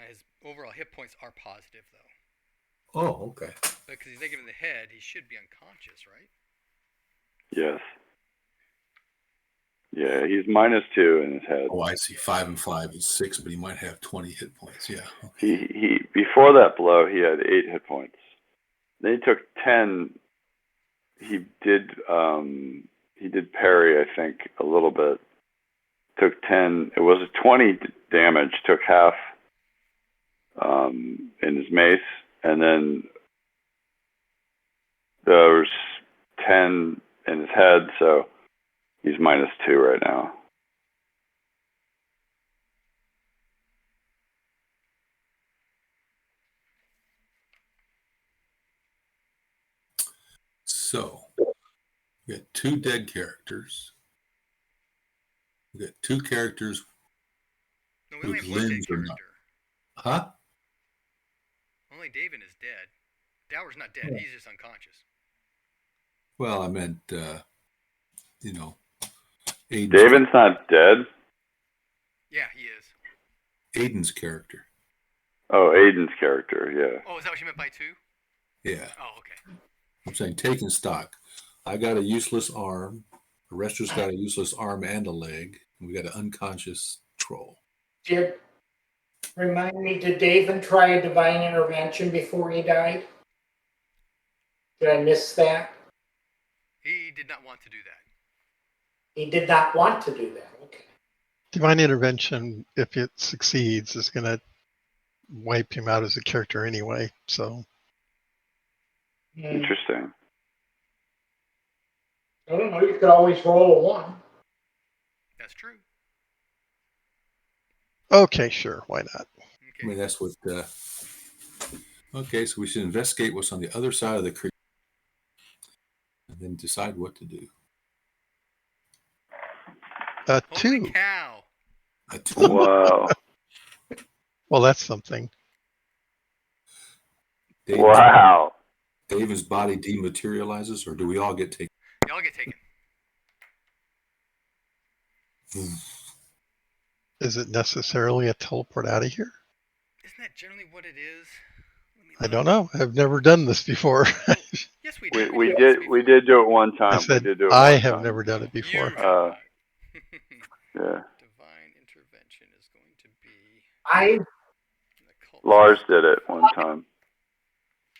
His overall hit points are positive, though. Oh, okay. But because he's negative in the head, he should be unconscious, right? Yes. Yeah, he's -2 in his head. Oh, I see. 5 and 5 is 6, but he might have 20 hit points. Yeah. Okay. He before that blow, he had 8 hit points. Then he took 10. He did parry, I think, a little bit. Took 10. It was a 20 damage. Took half in his mace, and then there's 10 in his head. So he's -2 right now. So we got 2 dead characters. We got 2 characters. No, we only whose have one dead limbs are not- character. Huh? Only David is dead. Dower's not dead. He's just unconscious. Well, I meant, Aiden's David's not dead. Yeah, he is. Aiden's character. Oh, Aiden's character. Yeah. Oh, is that what you meant by 2? Yeah. Oh, okay. I'm saying taking stock. I got a useless arm. The Rester's got a useless arm and a leg. And we got an unconscious troll. Remind me, did David try a divine intervention before he died? Did I miss that? He did not want to do that. He did not want to do that. Okay. Divine intervention, if it succeeds, is going to wipe him out as a character anyway. So Interesting. I don't know. You could always roll a 1. That's true. okay, sure, why not? Okay. I mean, that's what. Okay, so we should investigate what's on the other side of the creek and then decide what to do. Holy 2. Cow. A 2. Wow. Well, that's something. Wow. David's body dematerializes, or do we all get taken? Y'all get taken. Is it necessarily a teleport out of here? Isn't that generally what it is? I don't know. I've never done this before. Yes, we did. We did do it one time. I said we did do it I one have time. never done it You before. have not. Yeah. Divine intervention is going to be. Lars did it one time.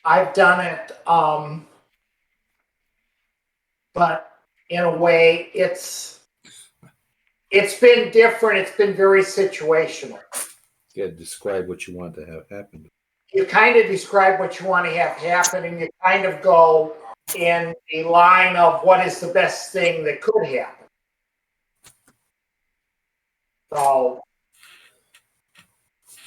I've done it, but in a way, it's been different. It's been very situational. You got to describe what you want to have happen. You kind of describe what you want to have happen, and you kind of go in a line of what is the best thing that could happen. So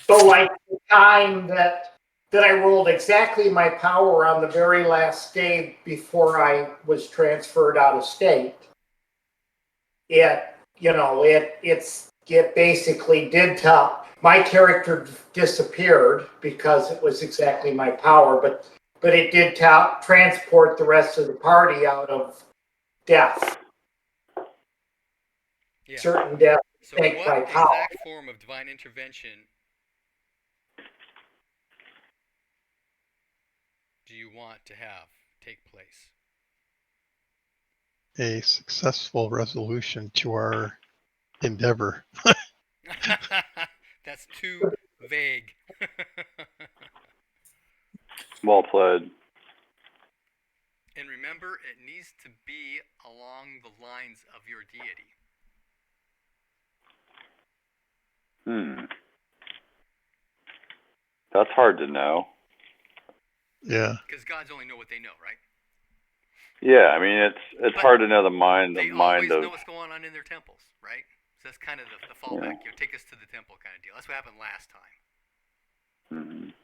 like the time that I rolled exactly my power on the very last day before I was transferred out of state, it basically did tell. My character disappeared because it was exactly my power, but it did transport the rest of the party out of death. Yeah. Certain death. So take what my power. exact form of divine intervention do you want to have take place? A successful resolution to our endeavor. That's too vague. Well played. And remember, it needs to be along the lines of your deity. That's hard to know. Yeah. Because gods only know what they know, right? Yeah, I mean it's But hard to know the mind They of always know what's going on in their temples, right? So that's kind of the fallback. Yeah. Take us to the temple kind of deal. That's what happened last time. Mhm.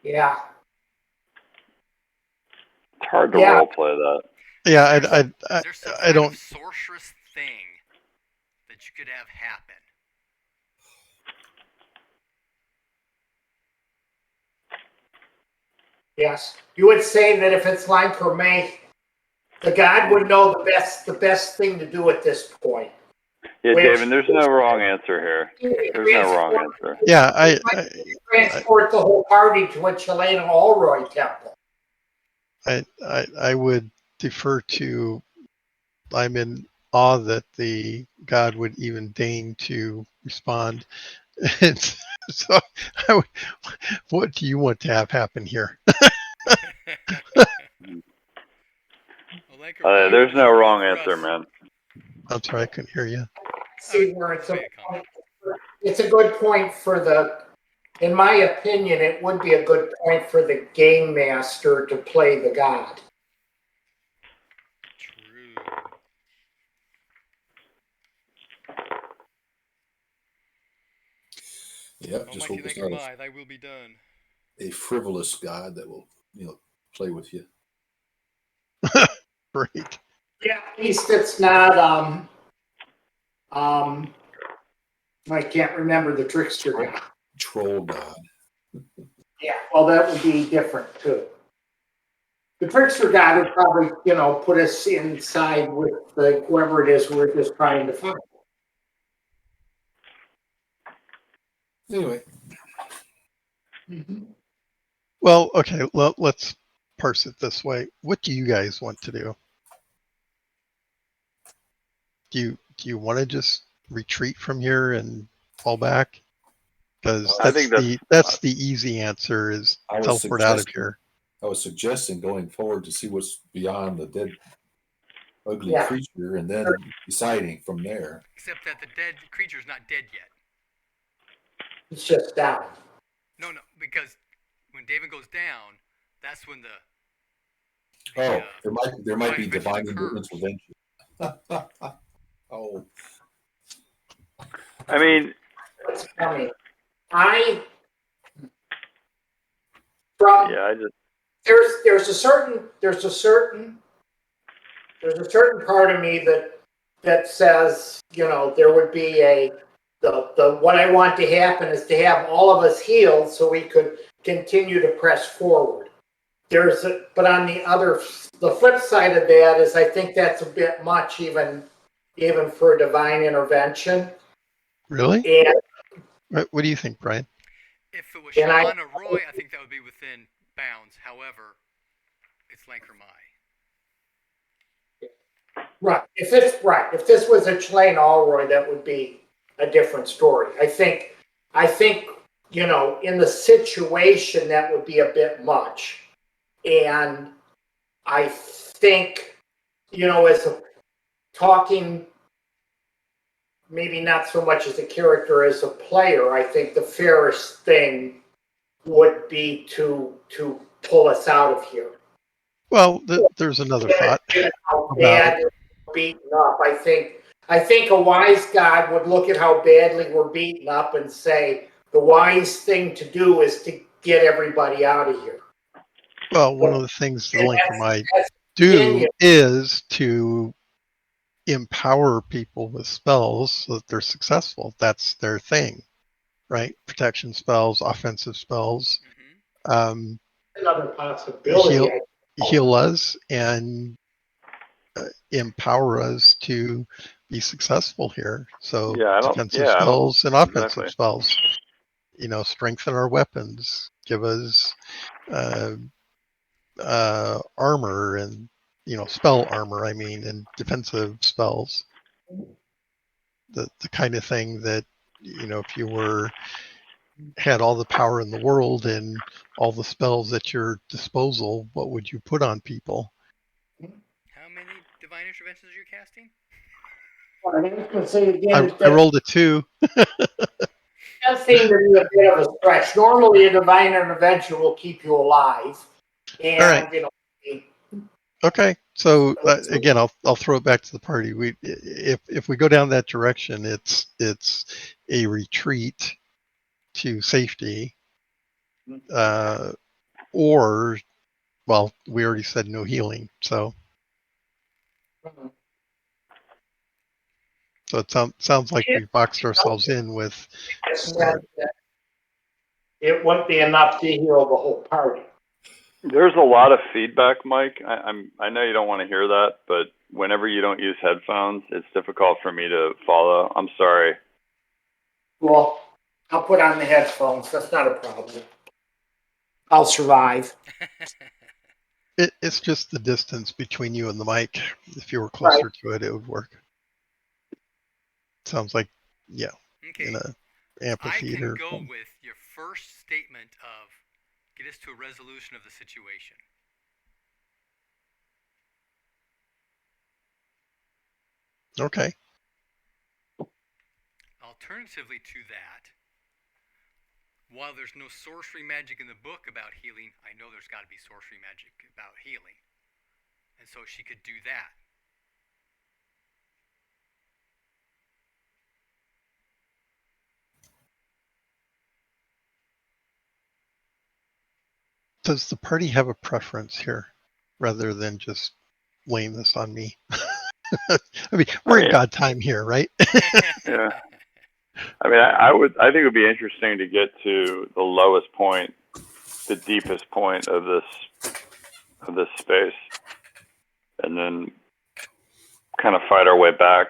Yeah. It's hard to Yeah. role play that. Yeah, Is there some I kind don't. of sorceress thing that you could have happen? Yes. You would say that if it's like or May, the god would know the best thing to do at this point. Yeah, Which- David, there's no wrong answer here. There's no wrong answer. Yeah, transport the whole party to a Chilean Allroy temple. I would defer to. I'm in awe that the god would even deign to respond. And so, what do you want to have happen here? There's no wrong answer, man. I'm sorry, I couldn't hear you. See where it's a good point for the. In my opinion, it would be a good point for the game master to play the god. True. Yep, just hope Almighty it's Laker not my, thy will be done. a frivolous god that will, play with you. Great. Yeah, at least it's not I can't remember the trickster god. Troll god. Yeah, well that would be different too. The trickster god would probably, put us inside with whoever it is we're just trying to find. Anyway, Well, okay. Let's parse it this way. What do you guys want to do? Do you want to just retreat from here and fall back? Because I think that's the easy answer is teleport out of here. I was suggesting going forward to see what's beyond the dead, ugly creature, and then deciding from there. Except that the dead creature's not dead yet. It's just down. No, because when David goes down, that's when There might be divine occurs. intervention. Oh, I mean, there's a certain part of me that says, there would be the what I want to happen is to have all of us healed so we could continue to press forward. But on the flip side of that is I think that's a bit much even for a divine intervention. Really? And what do you think, Brian? if it was Shauna Roy, I think that would be within bounds. However, it's Lankermai. Right. If this was a Chilean Allroy, that would be a different story. I think, in the situation that would be a bit much. And I think, as talking, maybe not so much as a character as a player, I think the fairest thing would be to pull us out of here. Well, there's another thought. Bad beaten up. I think a wise god would look at how badly we're beaten up and say the wise thing to do is to get everybody out of here. Well, one of the things the Linker might do is to empower people with spells so that they're successful. That's their thing, right? Protection spells, offensive spells. Another possibility. Heal us and empower us to be successful here. So defensive spells and offensive spells. Strengthen our weapons. Give us armor and spell armor. I mean, and defensive spells. The kind of thing that if you had all the power in the world and all the spells at your disposal, what would you put on people? How many divine interventions are you casting? Well, I was going to say again, I rolled a 2. That seemed to be a bit of a stretch. Normally, a divine intervention will keep you alive. And, all right. Okay, so again, I'll throw it back to the party. If we go down that direction, it's a retreat to safety, or we already said no healing. So Mhm. So it sounds like we boxed ourselves in with. It's not that it wouldn't be enough to heal the whole party. There's a lot of feedback, Mike. I know you don't want to hear that, but whenever you don't use headphones, it's difficult for me to follow. I'm sorry. Well, I'll put on the headphones. That's not a problem. I'll survive. It's just the distance between you and the mic. If you were closer to it, it would work. Sounds like, yeah, Okay. in a I amphitheater. can go with your first statement of get us to a resolution of the situation. Okay. Alternatively to that, while there's no sorcery magic in the book about healing, I know there's got to be sorcery magic about healing. And so she could do that. Does the party have a preference here rather than just laying this on me? I mean, we're in God time here, right? Yeah. I mean, I think it would be interesting to get to the lowest point, the deepest point of this space, and then kind of fight our way back.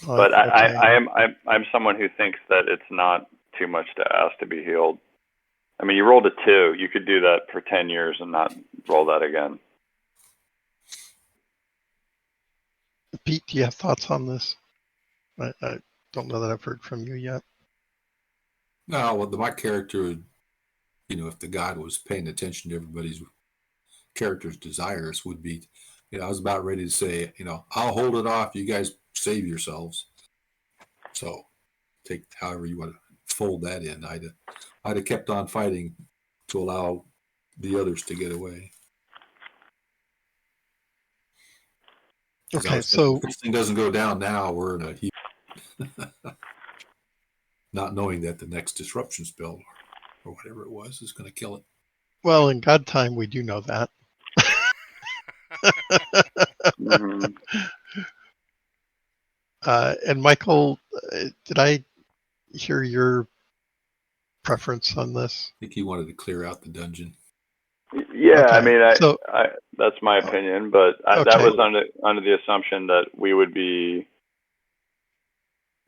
But Okay. I'm someone who thinks that it's not too much to ask to be healed. I mean, you rolled a 2. You could do that for 10 years and not roll that again. Pete, do you have thoughts on this? I don't know that I've heard from you yet. No, well, my character, if the god was paying attention to everybody's character's desires, would be, I was about ready to say, I'll hold it off. You guys save yourselves. So take however you want to fold that in. I'd have kept on fighting to allow the others to get away. Okay, so if this thing doesn't go down now, we're in a heap. Not knowing that the next disruption spell or whatever it was is going to kill it. Well, in God time, we do know that. Mm-hmm. And Michael, did I hear your preference on this? I think he wanted to clear out the dungeon. Yeah, Okay, I mean, so that's my opinion, but that okay. was under the assumption that we would be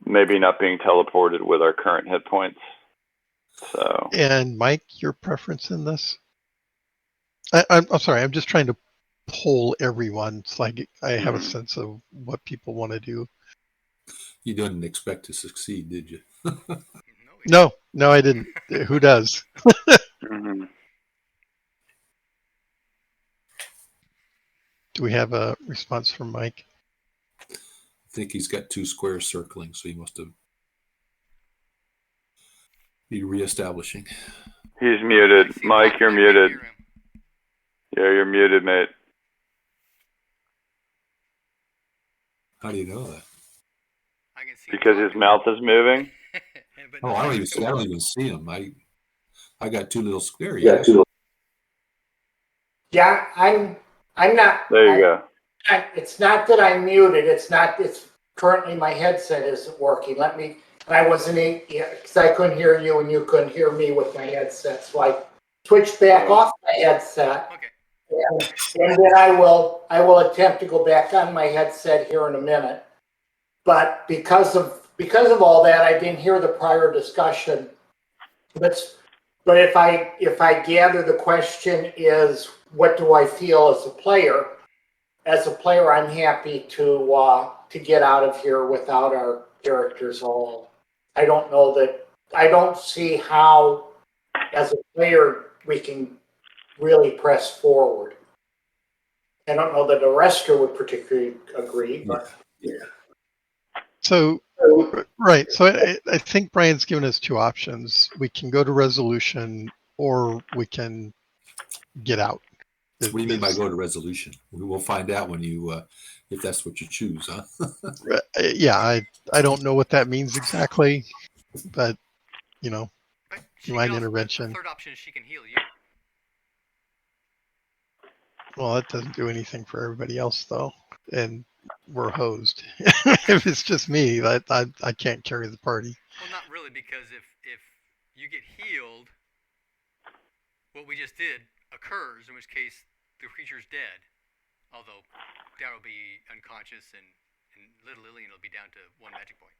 maybe not being teleported with our current hit points. So. And Mike, your preference in this? I'm sorry. I'm just trying to poll everyone so I have a sense of what people want to do. You didn't expect to succeed, did you? No, I didn't. Who does? Mm-hmm. Do we have a response from Mike? I think he's got 2 squares circling, so he must have been reestablishing. He's muted. Mike, you're muted. Yeah, you're muted, mate. How do you know that? I can see because his mouth is moving. Oh, I don't even see him. I got 2 little squares. Yeah, I'm not. There you go. It's not that I'm muted. It's currently my headset isn't working. I wasn't because I couldn't hear you and you couldn't hear me with my headset. So I switched back off my headset. Okay. And then I will attempt to go back on my headset here in a minute. But because of all that, I didn't hear the prior discussion. But if I gather the question is, what do I feel as a player? As a player, I'm happy to get out of here without our characters all. I don't see how, as a player, we can really press forward. I don't know that the rest would particularly agree, but yeah. So, right. So I think Brian's given us 2 options. We can go to resolution or we can get out. What do you mean by go to resolution? We'll find out when you, if that's what you choose, huh? Yeah, I don't know what that means exactly, but divine intervention. The third option is she can heal you. Well, that doesn't do anything for everybody else, though. And we're hosed. If it's just me, I can't carry the party. Well, not really, because if you get healed, what we just did occurs, in which case the creature's dead. Although Dara will be unconscious and little Lillian will be down to 1 magic point.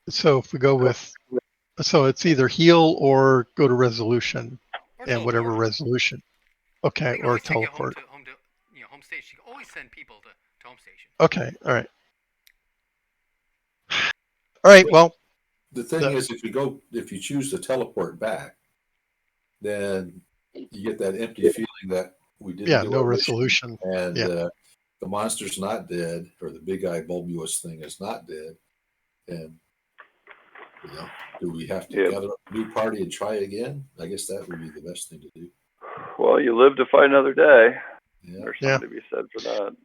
So if we go with, so it's either heal or go to resolution, Or and whatever teleport. resolution. They Okay, can or always take you home teleport. to home station. You can always send people to home station. Okay, all right. All right, well, The thing is, if you choose to teleport back, then you get that empty feeling that we didn't yeah, do no our mission, resolution. and Yeah. the monster's not dead, or the big eye bulbous thing is not dead, and do we have to gather up a new party and try again? I guess that would be the best thing to do. Well, you live to fight another day. Yeah. There's something to be said for that.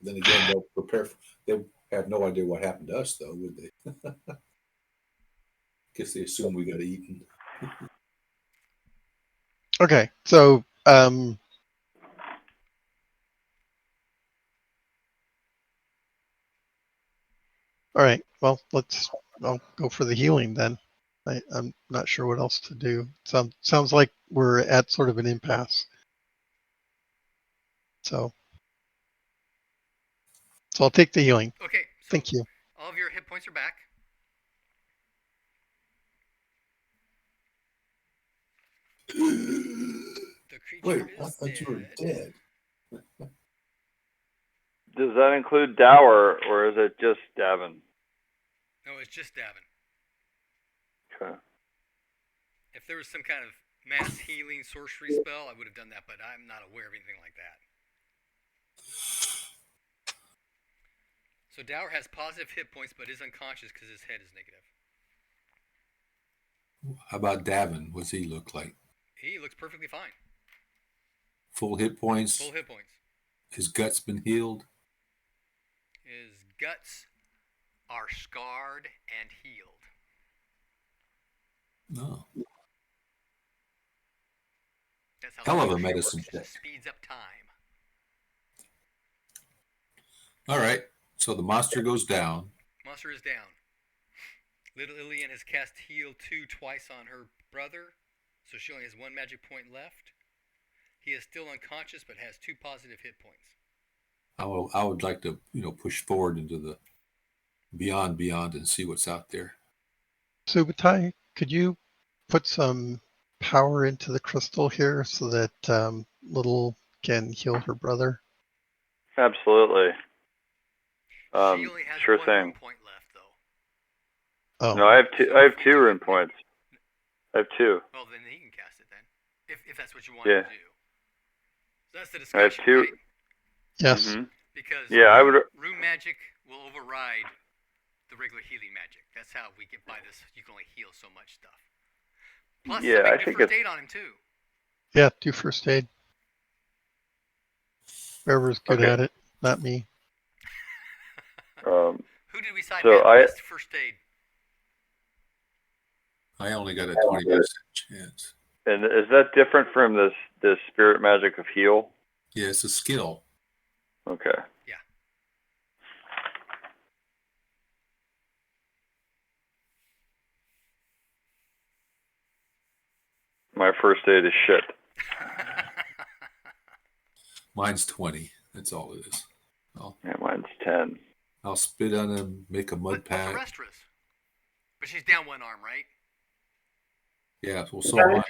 Then again, they'll prepare. They have no idea what happened to us, though, would they? Guess they assume we got eaten. Okay, so all right. Well, I'll go for the healing then. I'm not sure what else to do. Sounds like we're at sort of an impasse. So I'll take the healing. Okay. So Thank you. all of your hit points are back. The creature Wait, is I thought you were dead. Does that include Dower, or is it just Davin? No, it's just Davin. Okay. If there was some kind of mass healing sorcery spell, I would have done that, but I'm not aware of anything like that. So Dower has positive hit points, but is unconscious because his head is negative. How about Davin? What's he look like? He looks perfectly fine. Full hit points. Full hit points. His guts been healed. His guts are scarred and healed. No. That's how Hell of a sorcery medicine works. It check. just speeds up time. All right. So the monster goes down. Monster is down. Little Lillian has cast Heal 2 twice on her brother, so she only has 1 magic point left. He is still unconscious, but has 2 positive hit points. I would like to, push forward into the beyond and see what's out there. Subutai, could you put some power into the crystal here so that Little can heal her brother? Absolutely. She only has Sure 1 thing. rune point left, though. Oh, No, I have two. I have 2 rune points. I have 2. Well, then he can cast it then, if that's what you want Yeah. to do. So that's the I have discussion, 2. right? yes. Mm-hmm. Because Yeah, I would. rune magic will override the regular healing magic. That's how we get by this. You can only heal so much stuff. Plus, Yeah, somebody I do think first aid on him too. Yeah, do first aid. Whoever's good Okay. at it, not me. Who did we decide So had the best first aid? I only got a 20% chance. And is that different from this spirit magic of heal? Yeah, it's a skill. Okay. Yeah. My first aid is shit. Mine's 20. That's all it is. Yeah, mine's 10. I'll spit on him, make a mud But pack. the rest of us. But she's down 1 arm, right? Yeah, well, so am I.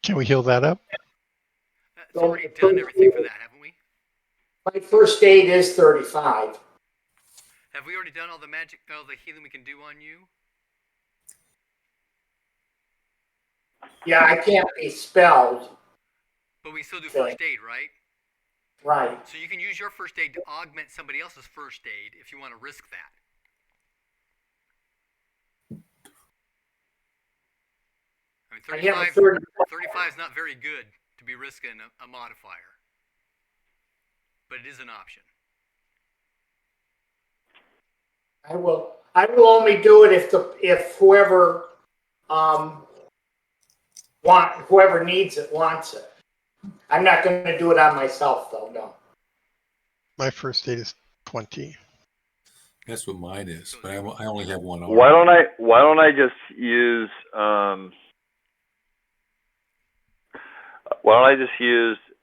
Can we heal that up? It's already done everything for that, haven't we? My first aid is 35. Have we already done all the healing we can do on you? Yeah, I can't be spelled. But we still do Okay. first aid, right? Right. So you can use your first aid to augment somebody else's first aid if you want to risk that. I mean, I have 35 is not very good to be risking a modifier. But it is an option. I will only do it if whoever whoever needs it wants it. I'm not going to do it on myself though. No. My first aid is 20. That's what mine is, but I only have one arm. Why don't I just use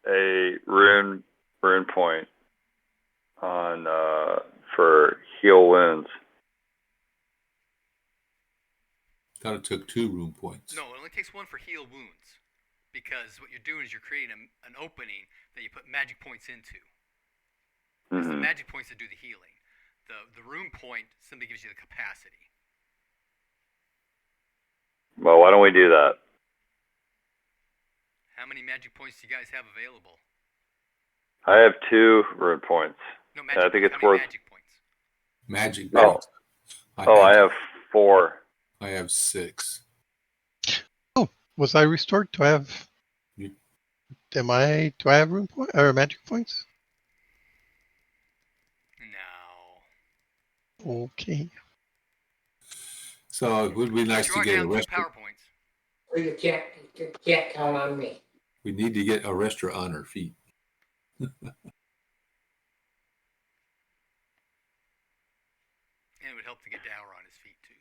a rune point on for heal wounds? Thought it took 2 rune points. No, it only takes 1 for heal wounds, because what you're doing is you're creating an opening that you put magic points into. It's the magic points that do the healing. The rune point simply gives you the capacity. Well, why don't we do that? How many magic points do you guys have available? I have 2 rune points. No, magic I think points. it's How many worth magic points? Magic Oh. points. I have 4. I have 6. Oh, was I restored? Do I have? You- Do I have room point or magic points? No. Okay. So it would be nice You to are get a down 2 rest. power points. So you can't count on me. We need to get a restaurant on her feet. And it would help to get Dower on his feet, too.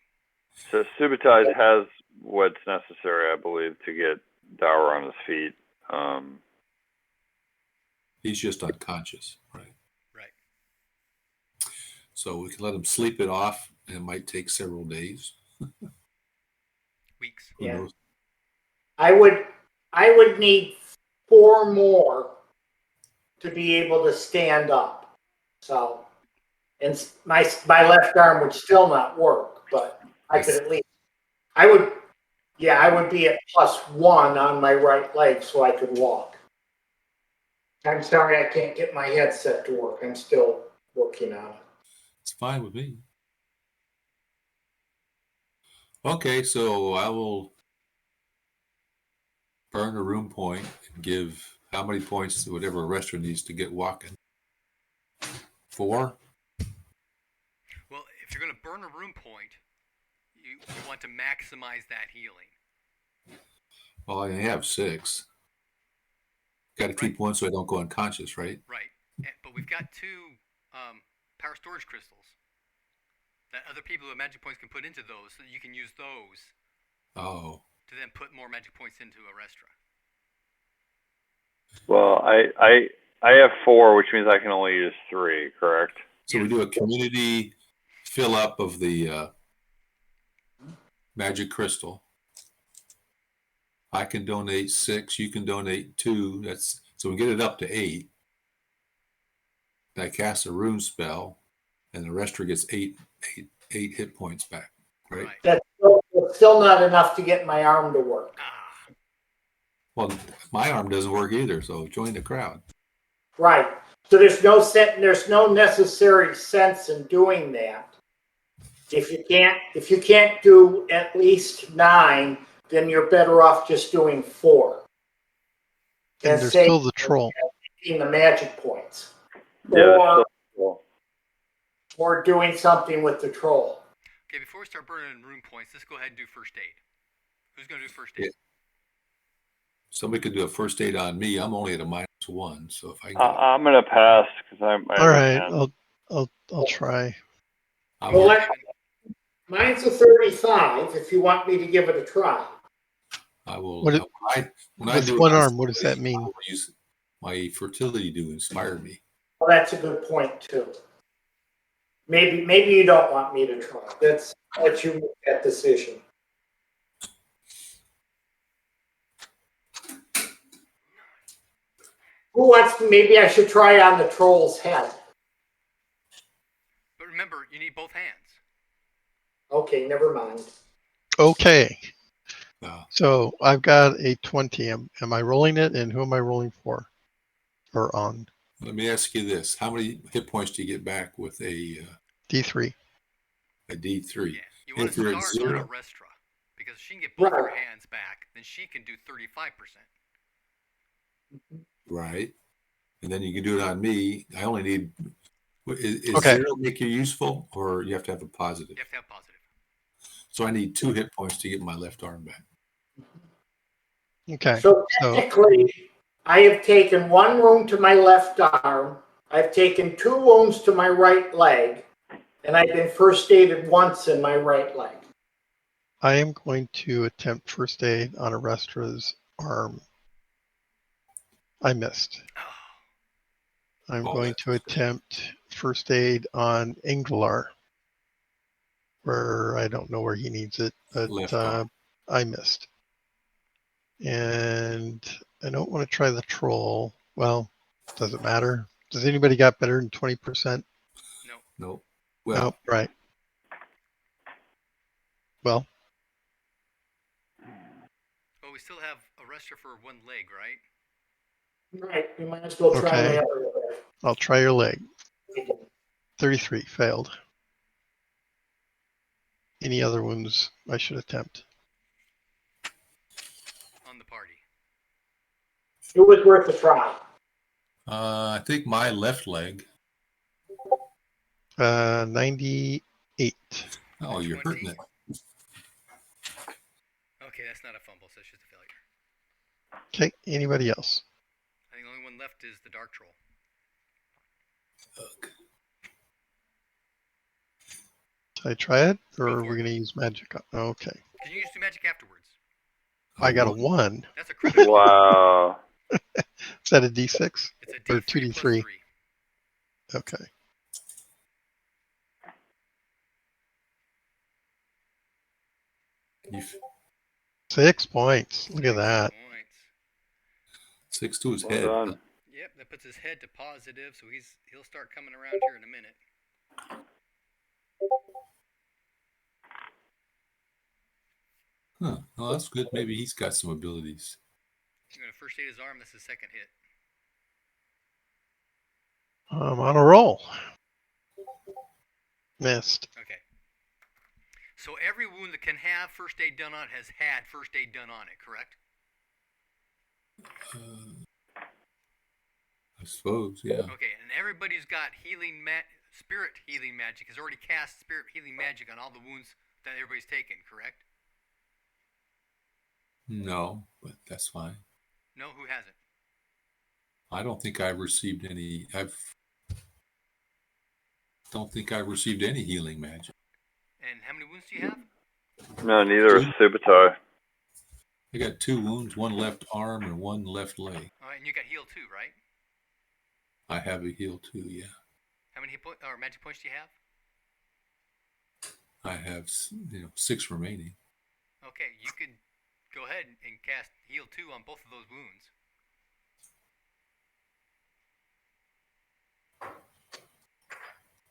So Subutai has what's necessary, I believe, to get Dower on his feet. He's just unconscious, right? Right. So we can let him sleep it off, and it might take several days. Weeks. Who Yeah. knows? I would need 4 more to be able to stand up. So, and my left arm would still not work, but I could at least. I would be at +1 on my right leg so I could walk. I'm sorry I can't get my headset to work. I'm still working on it. It's fine with me. Okay, so I will burn a room point and give how many points to whatever a restaurant needs to get walking? 4? Well, if you're going to burn a room point, you want to maximize that healing. Well, I have 6. Got to keep 1 so I don't go unconscious, right? Right. But we've got 2 power storage crystals that other people with magic points can put into those, so that you can use those to then put more magic points into a restaurant. Well, I have 4, which means I can only use 3. Correct? So we do a community fill up of the magic crystal. I can donate 6. You can donate 2. So we get it up to 8. I cast a rune spell, and the restaurant gets 8 hit points back. Right? That's still not enough to get my arm to work. Well, my arm doesn't work either, so join the crowd. Right. So there's no necessary sense in doing that. If you can't do at least 9, then you're better off just doing 4. And there's still the troll. In the magic points. Yeah. Or doing something with the troll. Okay, before we start burning room points, let's go ahead and do first aid. Who's going to do first aid? Yeah. Somebody could do a first aid on me. I'm only at a -1, so if I can I'm gonna pass because I'm. All right, I'll try. Mine's a 35. If you want me to give it a try. I will. With one arm, what does that mean? I will use my fertility to inspire me. Well, that's a good point too. Maybe you don't want me to try. That's you make that decision. Who wants to? Maybe I should try on the troll's head. But remember, you need both hands. Okay, never mind. Okay. So I've got a 20. Am I rolling it, and who am I rolling for? Or on? Let me ask you this: how many hit points do you get back with a D3? A D3. Yeah, you want If to you're at start on 0, a Restra, because if she can get both her Right. hands back, then she can do 35%. right? And then you can do it on me. I only need Is Okay. 0 make you useful, or you have to have a positive? You have to have positive. So I need 2 hit points to get my left arm back. Okay. So technically, I have taken 1 wound to my left arm. I've taken 2 wounds to my right leg, and I've been first aided once in my right leg. I am going to attempt first aid on Arestra's arm. I missed. I'm Oh, going that's to attempt first aid on Ingvalar, where I don't know where he needs it, but Left arm. I missed. And I don't want to try the troll. Well, does it matter? Does anybody got better than 20%? No. No. Well, Nope, right. Well, Oh, we still have a rester for 1 leg, right? Right, you might as well try Okay. my other leg. I'll try your leg. 33, failed. Any other wounds I should attempt? On the party. It was worth a try. I think my left leg. 98. Oh, you're 20. hurting it. Okay, that's not a fumble, so it's just a failure. Okay, anybody else? I think the only one left is the Dark Troll. Ugh. Should I try it, or Go are for we it. going to use magic? Okay. Can you use 2 magic afterwards? I got a 1. That's a critical. Wow. Is that a D6? It's a D3 Or 2D3. plus 3. Okay. You- 6 points. Look at 6 that. points. 6 to his Well head. done. Yep, that puts his head to positive, so he'll start coming around here in a minute. Huh. Oh, that's good. Maybe he's got some abilities. I'm gonna first aid his arm. That's his 2nd hit. I'm on a roll. Missed. Okay. So every wound that can have first aid done on it has had first aid done on it, correct? I suppose, yeah. Okay, and everybody who's got spirit healing magic has already cast spirit healing magic on all the wounds that everybody's taken, correct? No, but that's fine. No, who hasn't? I don't think I've received any. Don't think I've received any healing magic. And how many wounds do you have? No, neither is Subutai. I got 2 wounds, 1 left arm and 1 left leg. All right, and you got heal too, right? I have a heal too, yeah. How many hit point or magic points do you have? I have 6 remaining. Okay, you could go ahead and cast heal 2 on both of those wounds.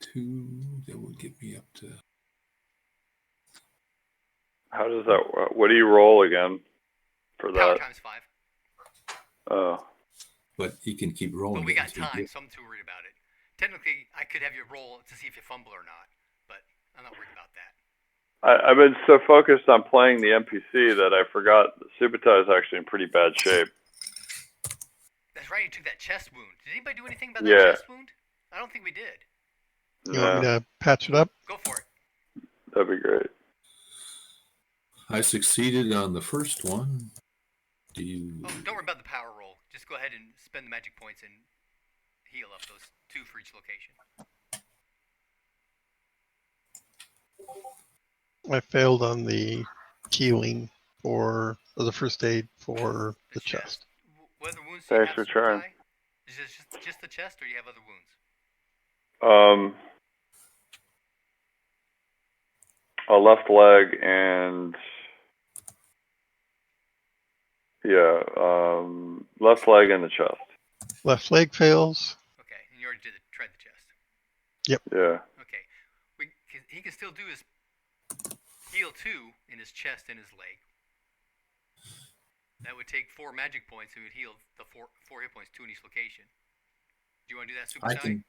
Two, that would get me up to. How does that work? What do you roll again for Power that? times 5. Oh. But he can keep rolling. But we got until he time, gets- so I'm too worried about it. Technically, I could have you roll to see if you fumble or not, but I'm not worried about that. I've been so focused on playing the NPC that I forgot Subutai is actually in pretty bad shape. That's right, you took that chest wound. Did anybody do anything about that Yeah. chest wound? I don't think we did. You want me No, to patch it up? Go for it. that'd be great. I succeeded on the first one. Do you? Oh, don't worry about the power roll. Just go ahead and spend the magic points and heal up those 2 for each location. I failed on the healing or the first aid for the chest. What other wounds do you Thanks have, for trying. Subutai? Is it just the chest, or do you have other wounds? A left leg and left leg and the chest. Left leg fails. Okay, and you already tried the chest. Yeah. Okay, he can still do his heal 2 in his chest and his leg. That would take 4 magic points. It would heal the 4 hit points, 2 in each location. Do you want to do that, Super I Tie? can.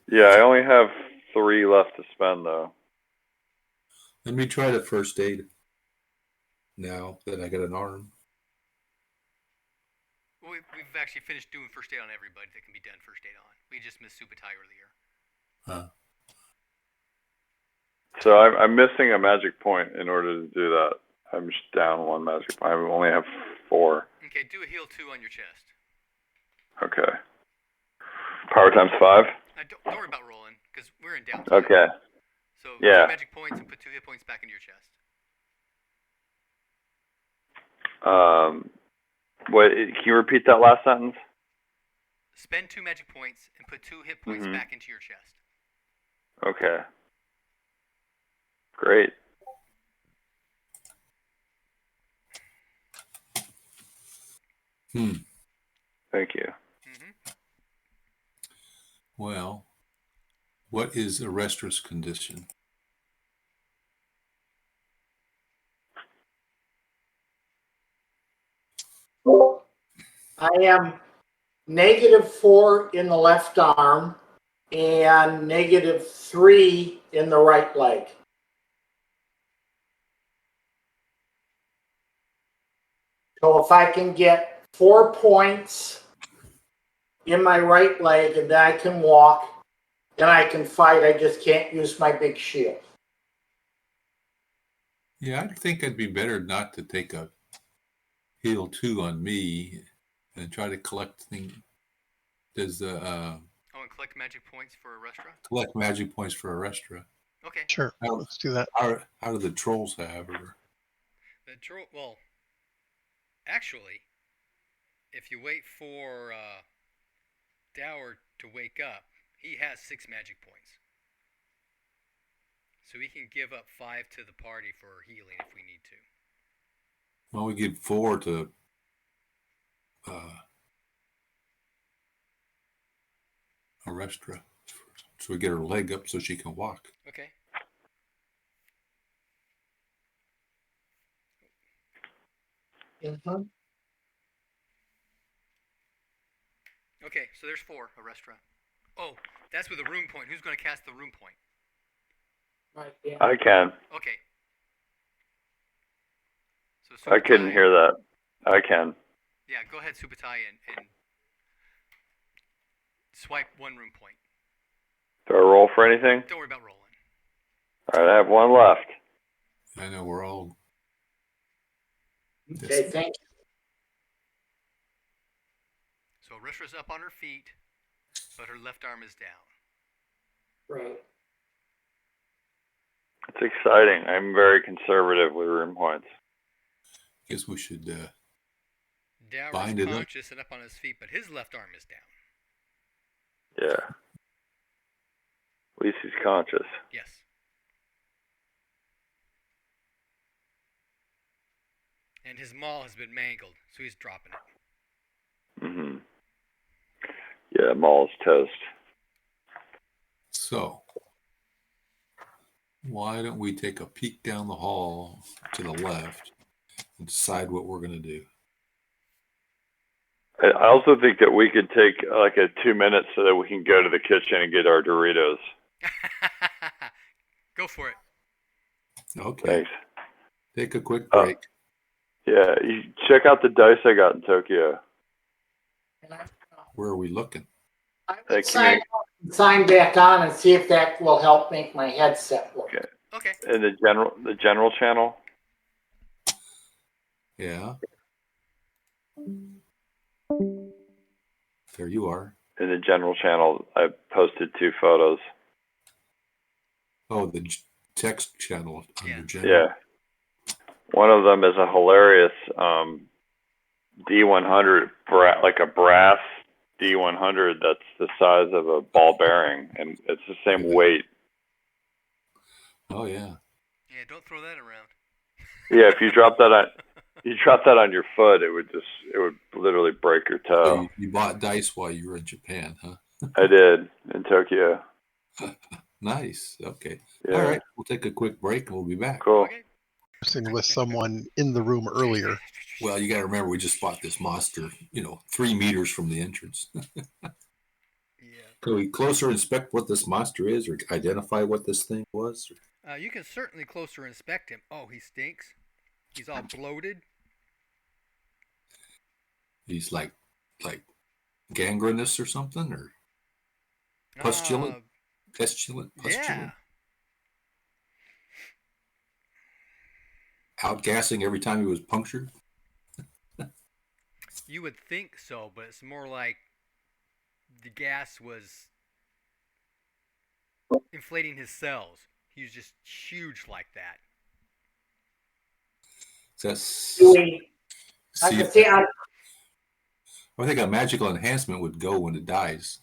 Yeah, I only have 3 left to spend though. Let me try the first aid. Now that I got an arm. Well, we've actually finished doing first aid on everybody that can be done first aid on. We just missed Subutai earlier. So I'm missing a magic point in order to do that. I'm just down 1 magic point. I only have 4. Okay, do a heal 2 on your chest. Okay. Power times 5? Don't worry about rolling, because we're in downtime. Okay. So Yeah. 2 magic points and put 2 hit points back into your chest. What? Can you repeat that last sentence? Spend 2 magic points and put 2 hit points back into your chest. Okay. Great. Thank you. Well, what is a restless condition? I am -4 in the left arm and -3 in the right leg. So if I can get 4 points in my right leg and then I can walk, then I can fight. I just can't use my big shield. Yeah, I think it'd be better not to take a heal 2 on me and try to collect things. Does the and collect magic points for a Restra? collect magic points for a Restra? Okay. Sure, let's do that. How do the trolls have? Or... The troll. Well, actually, if you wait for Dower to wake up, he has 6 magic points. So he can give up 5 to the party for healing if we need to. Well, we give 4 to Arestra, so we get her leg up so she can walk. Okay. Mm-hmm. Okay, so there's 4, Arestra. Oh, that's with a room point. Who's going to cast the room point? Right, yeah. I can. Okay. So I couldn't Subutai- hear that. I can. Yeah, go ahead, Subutai, and swipe 1 room point. Do I roll for anything? Don't worry about rolling. All right, I have 1 left. I know we're all. Okay, thank you. So Arestra's up on her feet, but her left arm is down. Right. It's exciting. I'm very conservative with room points. Guess we should. Dower Bind is it up. conscious and up on his feet, but his left arm is down. Yeah. At least he's conscious. Yes. And his maul has been mangled, so he's dropping it. Mm-hmm. Yeah, Maul's toast. So, why don't we take a peek down the hall to the left and decide what we're going to do? I also think that we could take like a 2 minutes so that we can go to the kitchen and get our Doritos. Go for it. Okay. Thanks. Take a quick break. Yeah, you check out the dice I got in Tokyo. Where are we looking? I would sign back on and see if that will help make my headset work. Okay. Okay. In the general channel. Yeah. There you are. In the general channel, I posted 2 photos. Oh, the text channel under Yeah. general. Yeah. One of them is a hilarious D100, like a brass D100 that's the size of a ball bearing, and it's the same weight. Oh yeah. Yeah, don't throw that around. Yeah, if you drop that on your foot, it would literally break your toe. So you bought dice while you were in Japan, huh? I did in Tokyo. Nice. Okay. Yeah. All right. We'll take a quick break and we'll be back. Cool. Okay. With someone in the room earlier. Well, you got to remember, we just bought this monster, 3 meters from the entrance. Yeah. Can we closer inspect what this monster is or identify what this thing was? You can certainly closer inspect him. Oh, he stinks. He's all bloated. He's like gangrenous or something, or pustulent? Pestilent? Yeah. Outgassing every time he was punctured? You would think so, but it's more like the gas was inflating his cells. He was just huge like that. That's, Doing, I see, can see, I think a magical enhancement would go when it dies.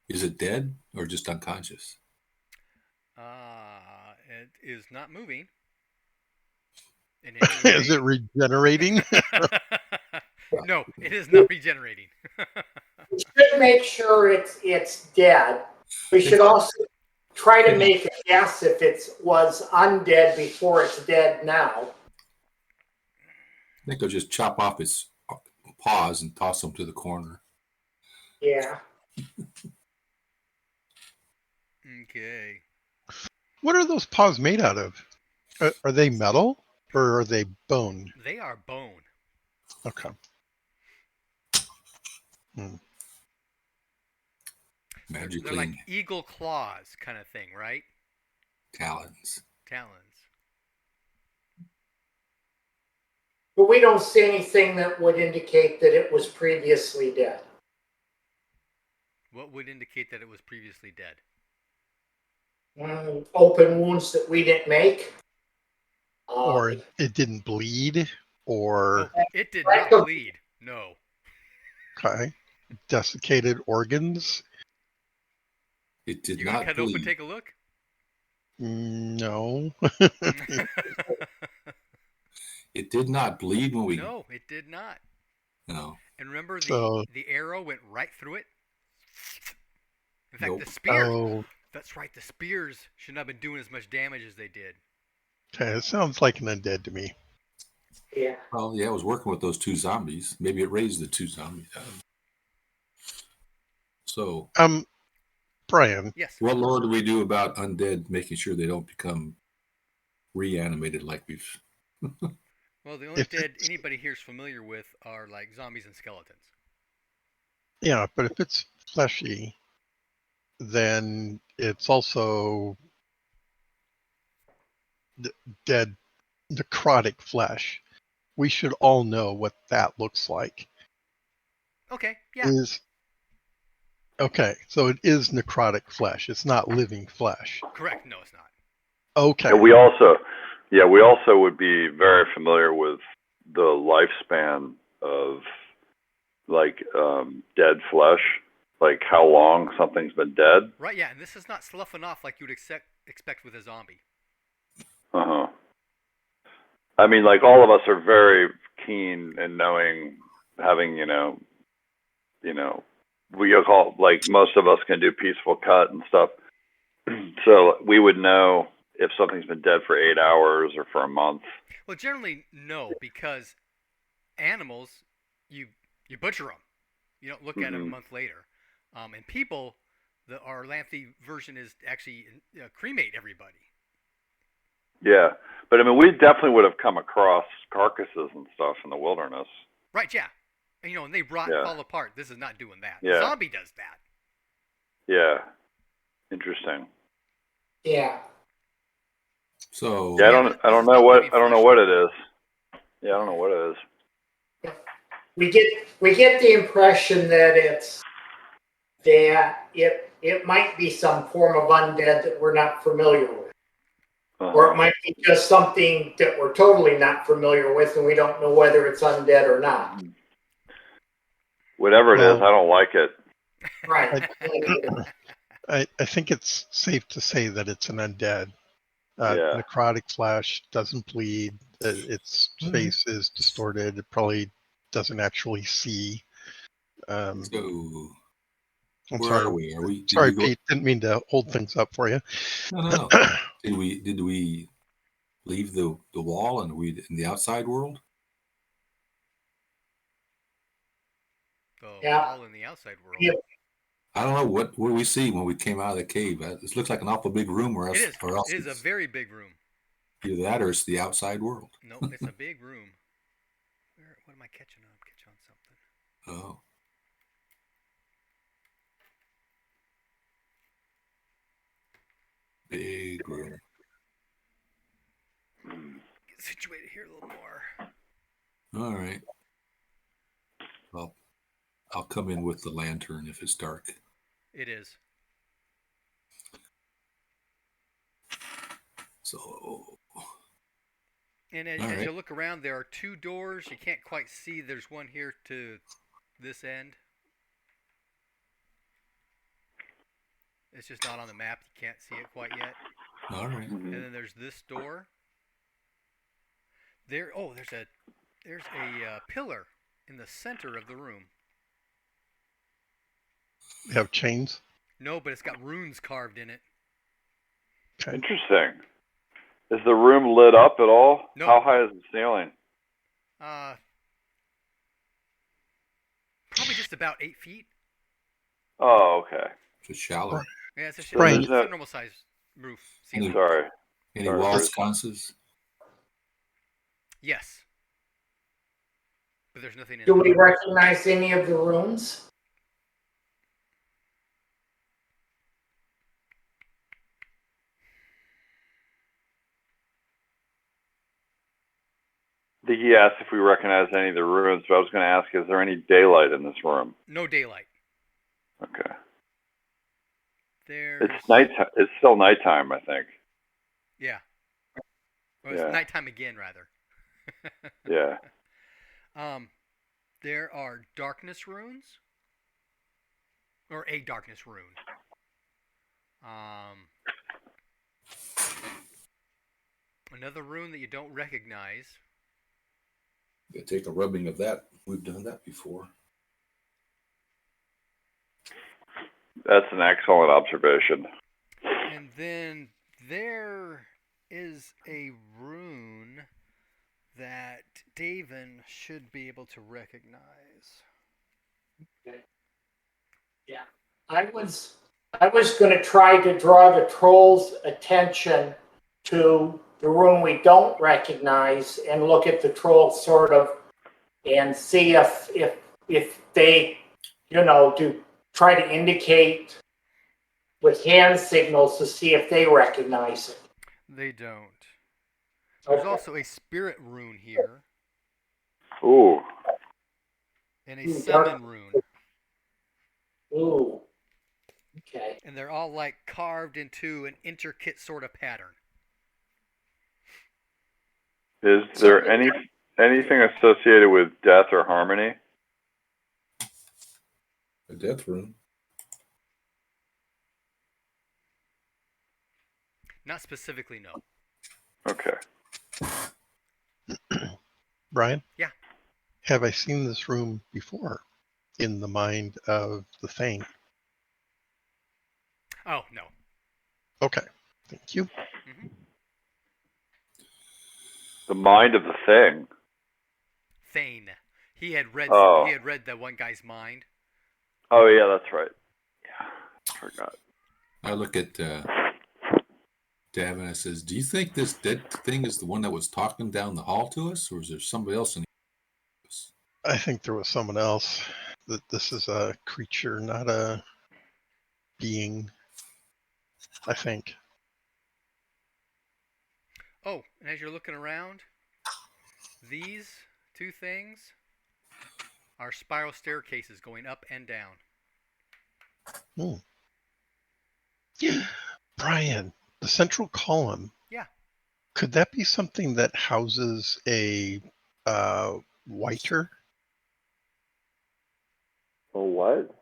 Is it dead or just unconscious? It is not moving in any Is way. it regenerating? No, it is not regenerating. we should make sure it's dead. We should also try to make a guess if it was undead before it's dead now. I think they'll just chop off its paws and toss them to the corner. Yeah. Okay. What are those paws made out of? Are they metal or are they bone? They are bone. Okay. Hmm. Magically They're like eagle claws kind of thing, right? talons. Talons. But we don't see anything that would indicate that it was previously dead. What would indicate that it was previously dead? Open wounds that we didn't make. Or it didn't bleed, or Oh, it did not bleed. No. okay, desiccated organs. It did You gonna not cut it bleed. open, take a look? No. It did not bleed when we. No, it did not. No. And remember, So- the arrow went right through it. In fact, Nope. the spears. Oh, That's right. The spears should not have been doing as much damage as they did. okay. It sounds like an undead to me. Yeah. Well, yeah, I was working with those two zombies. Maybe it raised the two zombies. So, Brian, Yes. what lore do we do about undead, making sure they don't become reanimated like we've. Well, the only If dead it's- anybody here is familiar with are like zombies and skeletons. yeah, but if it's fleshy, then it's also dead necrotic flesh. We should all know what that looks like. Okay. Yeah. Is okay, so it is necrotic flesh. It's not living flesh. Correct. No, it's not. Okay. And we also would be very familiar with the lifespan of like dead flesh, like how long something's been dead. Right. Yeah. And this is not sloughing off like you would expect with a zombie. Uh-huh. I mean, like all of us are very keen in knowing, having, we call, like most of us can do peaceful cut and stuff. So we would know if something's been dead for 8 hours or for a month. Well, generally no, because animals, you butcher them. You don't look at them a month later. And people, our lengthy version is actually cremate everybody. Yeah. But I mean, we definitely would have come across carcasses and stuff in the wilderness. Right, yeah. And, and they rot and fall apart. This is not doing that. Yeah. The zombie does that. Yeah. Interesting. Yeah. So, Yeah, I don't know what it is. Yeah, I don't know what it is. We get the impression that it might be some form of undead that we're not familiar with. Or it might be just something that we're totally not familiar with and we don't know whether it's undead or not. Whatever it is, I don't like it. Right. I think it's safe to say that it's an undead. Yeah. Necrotic flesh, doesn't bleed. Its face is distorted. It probably doesn't actually see. so I'm where sorry. are we? Are we? Sorry, Pete. Didn't mean to hold things up for you. No. Did we leave the wall and are we in the outside world? All in the outside world. Yeah. I don't know what do we see when we came out of the cave. This looks like an awful big room, or else It is a very big room. Either that or it's the outside world. No, it's a big room. What am I catching on? I'm catching on something. Oh. deal. Get situated here a little more. All right. Well, I'll come in with the lantern if it's dark. It is. So. And as you look around, there are 2 doors. You can't quite see. There's one here to this end. It's just not on the map. You can't see it quite yet. All right. And then there's this door. There's a pillar in the center of the room. You have chains? No, but it's got runes carved in it. Okay. Interesting. Is the room lit up at all? No. How high is the ceiling? Probably just about 8 feet. Oh, okay. Just shallow. Yeah, it's a, Right. it's a normal size roof. Ceiling. Sorry. Any Sorry, wall Bruce. sconces? Yes. But there's nothing in Do we it. recognize any of the rooms? He asked if we recognize any of the ruins, but I was going to ask, is there any daylight in this room? No daylight. Okay. There's... It's nighttime. It's still nighttime, I think. Yeah. Well, it's Yeah. nighttime again, rather. Yeah. There are darkness runes. Or a darkness rune. Another rune that you don't recognize. You take a rubbing of that. We've done that before. That's an excellent observation. And then there is a rune that Daven should be able to recognize. Yeah. I was going to try to draw the troll's attention to the room we don't recognize and look at the troll sort of and see if they, do try to indicate with hand signals to see if they recognize it. They don't. There's Okay. also a spirit rune here Ooh. and a summon rune. Ooh. Okay. And they're all like carved into an intricate sort of pattern. Is there anything associated with death or harmony? A death room. Not specifically, no. Okay. Brian? Yeah. Have I seen this room before in the mind of the Thane? Oh, no. Okay. Thank you. Mm-hmm. The mind of the thing. Thane. He had read the one guy's mind. Oh, yeah, that's right. Yeah, I forgot. I look at Davin and I says, do you think this dead thing is the one that was talking down the hall to us, or is there somebody else in here? I think there was someone else. That this is a creature, not a being. I think. Oh, and as you're looking around, these 2 things are spiral staircases going up and down. Brian, the central column. Yeah. Could that be something that houses a whiter? Oh, what?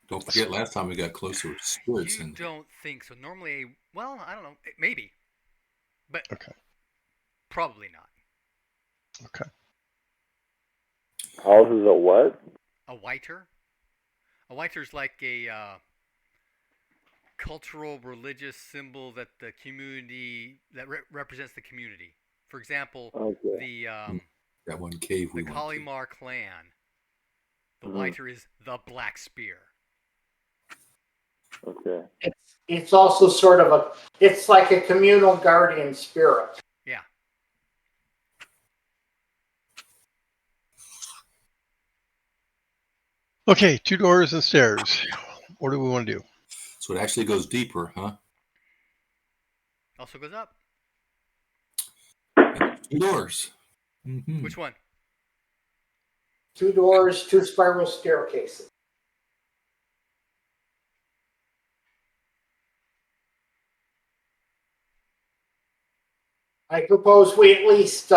Don't forget, last time we got closer with spirits. You don't think so. Normally, well, I don't know. Maybe. But Okay. probably not. Okay. Houses a what? A whiter? A whiter's like a cultural, religious symbol that the community, that represents the community. For example, the that one cave we the went to. Kalimar clan. The whiter is the Black Spear. Okay. It's also sort of it's like a communal guardian spirit. Yeah. Okay, 2 doors and stairs. What do we want to do? So it actually goes deeper, huh? Also goes up. 2 doors. Mm-hmm. Which one? 2 doors, 2 spiral staircases. I propose we at least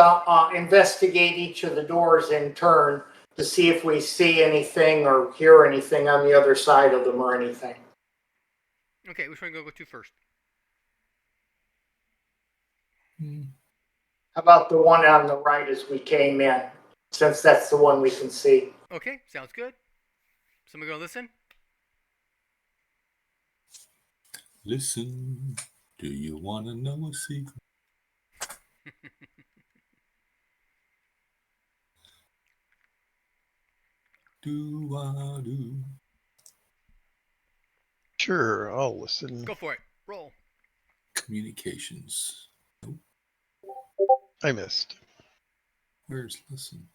investigate each of the doors in turn to see if we see anything or hear anything on the other side of them or anything. Okay, which one go to first? How about the one on the right as we came in, since that's the one we can see? Okay, sounds good. Someone gonna listen? Listen, do you want to know a secret? Do. Sure, I'll listen. Go for it. Roll. Communications. Nope. I missed. Where's listen?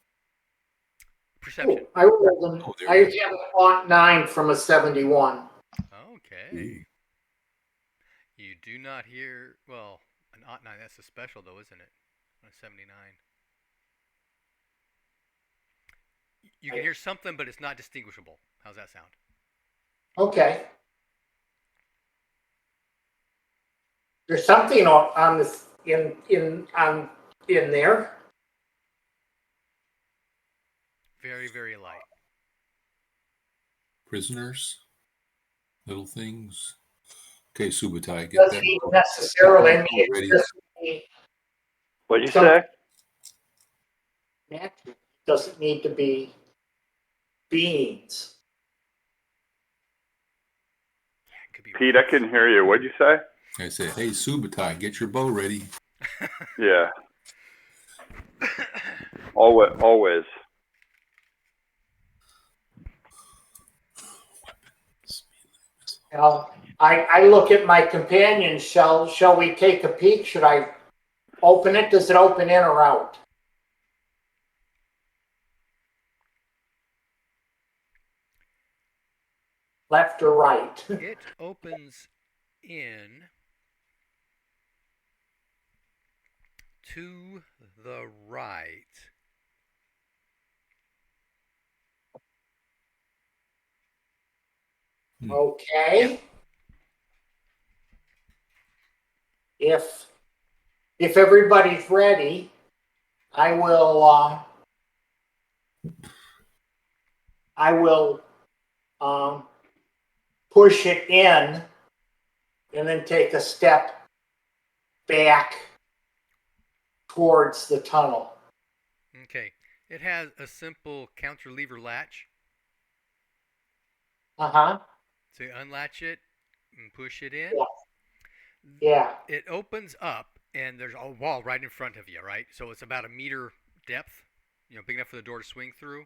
Perception. Ooh, I rolled them. Oh, there I it have is. a 0.9 from a 71. Okay. Ooh. You do not hear. Well, an 0.9. That's a special, though, isn't it? On a 79. You can hear something, but it's not distinguishable. How's that sound? Okay. There's something on this in there. Very, very light. Prisoners. Little things. Okay, Subutai, get Doesn't that. even necessarily mean it's Ready. just me. What'd you Some- say? Natural. Doesn't need to be beings. Yeah, it could be. Pete, I couldn't hear you. What'd you say? I said, hey, Subutai, get your bow ready. Yeah. Always. Now, I look at my companion. Shall we take a peek? Should I open it? Does it open in or out? Left or right? It opens in to the right. Okay. If everybody's ready, I will push it in and then take a step back towards the tunnel. Okay. It has a simple counterlever latch. Uh-huh. So you unlatch it and push it in. Yeah. It opens up, and there's a wall right in front of you, right? So it's about 1 meter depth, big enough for the door to swing through.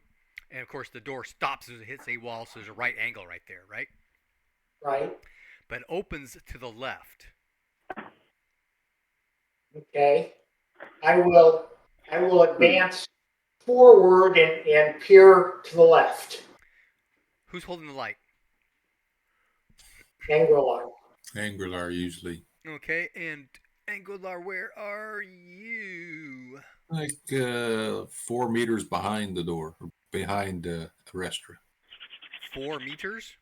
And, of course, the door stops as it hits a wall, so there's a right angle right there, right? Right. But it opens to the left. Okay. I will advance forward and peer to the left. Who's holding the light? Angrilar. Angrilar usually. Okay, and Angular, where are you? Like 4 meters behind the door, behind the restaurant. 4 meters?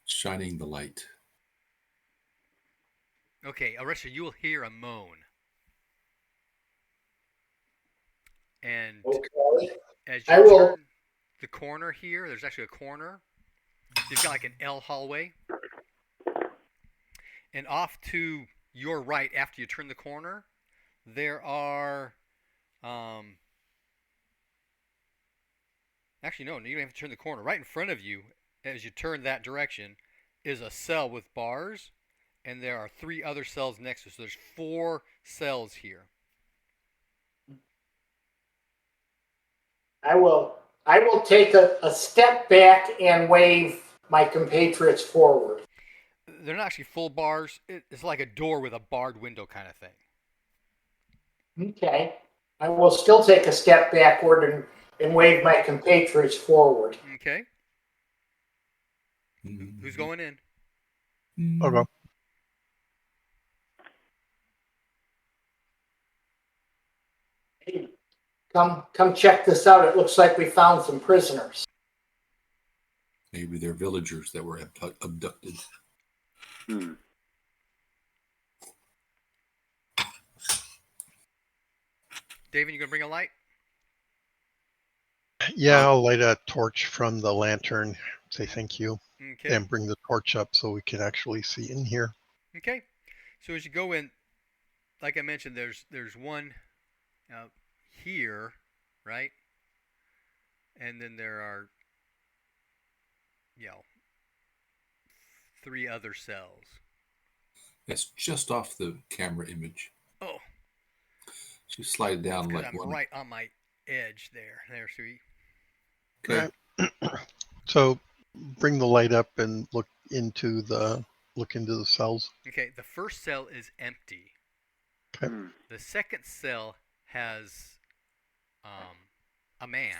Shining the light. Okay, Aresha, you will hear a moan. And Okay. as I you will- turn the corner here, there's actually a corner. You've got like an L hallway. And off to your right, after you turn the corner, there are... Actually, no, you don't have to turn the corner. Right in front of you, as you turn that direction, is a cell with bars. And there are 3 other cells next to it. So there's 4 cells here. I will take a step back and wave my compatriots forward. They're not actually full bars. It's like a door with a barred window kind of thing. Okay. I will still take a step backward and wave my compatriots forward. Okay. Who's going in? I'll go. Come check this out. It looks like we found some prisoners. Maybe they're villagers that were abducted. Hmm. David, you gonna bring a light? Yeah, I'll light a torch from the lantern, say thank you, Okay. and bring the torch up so we can actually see in here. Okay. So as you go in, like I mentioned, there's one here, right? And then there are, 3 other cells. That's just off the camera image. Oh, So slide it down because like I'm one. right on my edge there. There's 3. Okay. So bring the light up and look into the cells. Okay, the first cell is empty. Okay. Hmm. The second cell has a man.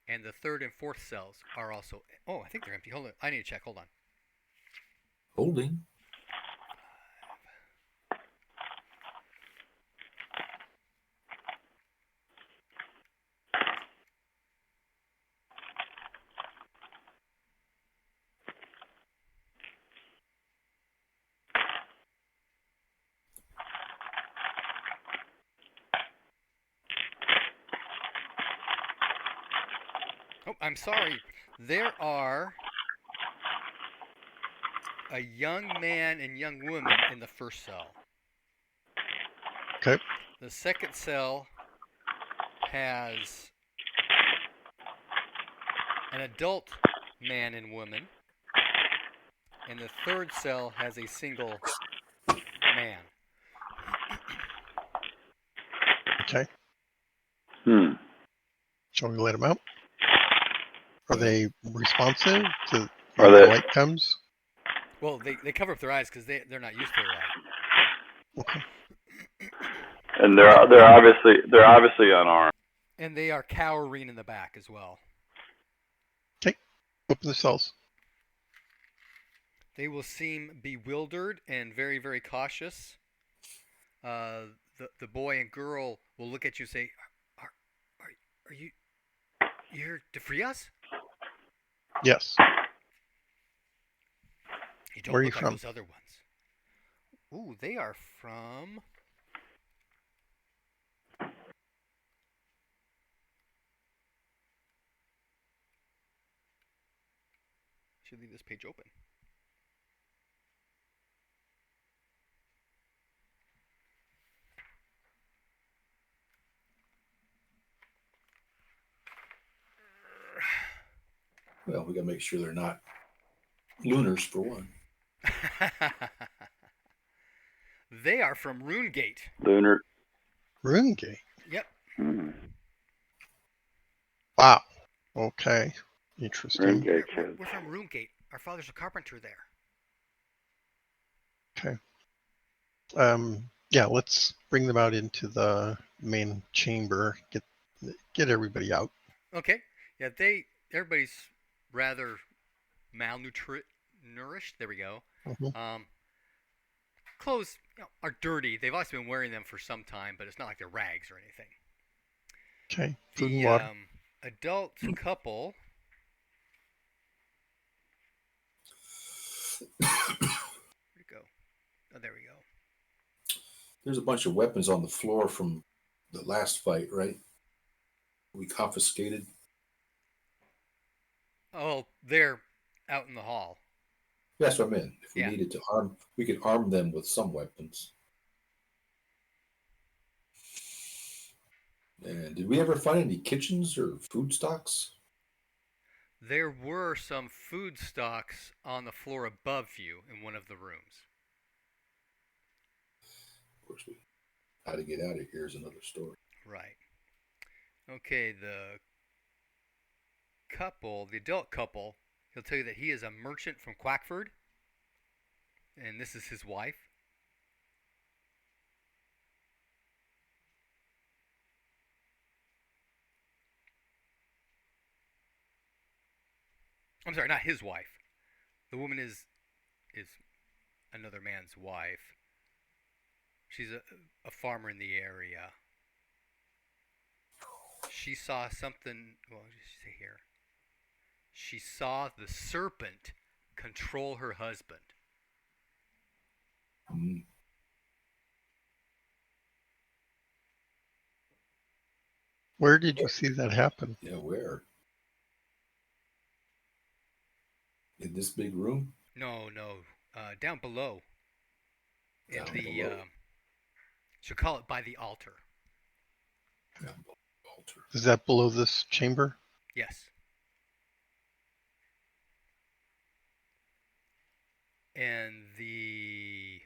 And the third and fourth cells are also... Oh, I think they're empty. Hold on. I need to check. Hold on. Holding. Oh, I'm sorry. There are a young man and young woman in the first cell. Okay. The second cell has an adult man and woman. And the third cell has a single man. Okay. Hmm. Shall we let them out? Are they responsive to Are when the they- light comes? Well, they cover up their eyes because they're not used to the light. Okay. And they're obviously unarmed. And they are cowering in the back as well. Open the cells. They will seem bewildered and very, very cautious. The boy and girl will look at you and say, "Are you here to free us?" Yes. You don't Where are look you like from? those other ones. Ooh, they are from... Should leave this page open. Well, we got to make sure they're not lunars for one. They are from RuneGate. Lunar. RuneGate. Yep. Hmm. Wow. Okay. Interesting. RuneGate kids. We're from RuneGate. Our father's a carpenter there. Okay. Yeah, let's bring them out into the main chamber. Get everybody out. Okay. Yeah, everybody's rather malnourished. There we go. Mhm. Clothes are dirty. They've also been wearing them for some time, but it's not like they're rags or anything. Okay. Food and The water. adult couple. Where'd it go? Oh, there we go. There's a bunch of weapons on the floor from the last fight, right? We confiscated. Oh, they're out in the hall. That's what I meant. If we Yeah. needed to arm, we could arm them with some weapons. And did we ever find any kitchens or food stocks? There were some food stocks on the floor above you in one of the rooms. Of course, how to get out of here is another story. Right. Okay, the adult couple, he'll tell you that he is a merchant from Quackford, and this is his wife. I'm sorry, not his wife. The woman is another man's wife. She's a farmer in the area. she saw something. Well, just say here. She saw the serpent control her husband. Mm. Where did you see that happen? Yeah, where? In this big room? No, down below. In Down the, below. she'll call it by the altar. Down below the altar. Is that below this chamber? Yes. And the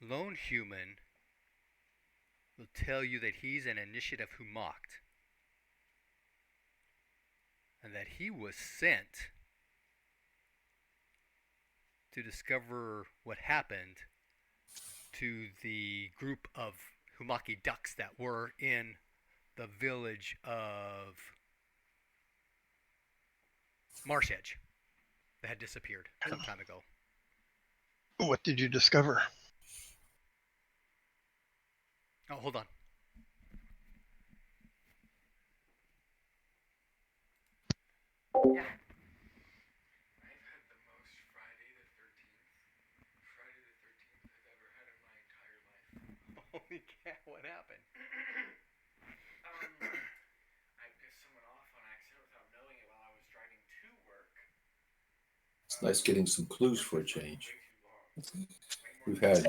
lone human will tell you that he's an initiative who mocked. And that he was sent to discover what happened to the group of Humaki ducks that were in the village of Marsh Edge that had disappeared some time ago. What did you discover? Oh, hold on. Yeah. I've had the most Friday the 13th I've ever had in my entire life. Holy cow, what happened? I pissed someone off on accident without knowing it while I was driving to work. It's nice getting some clues for a change. We've had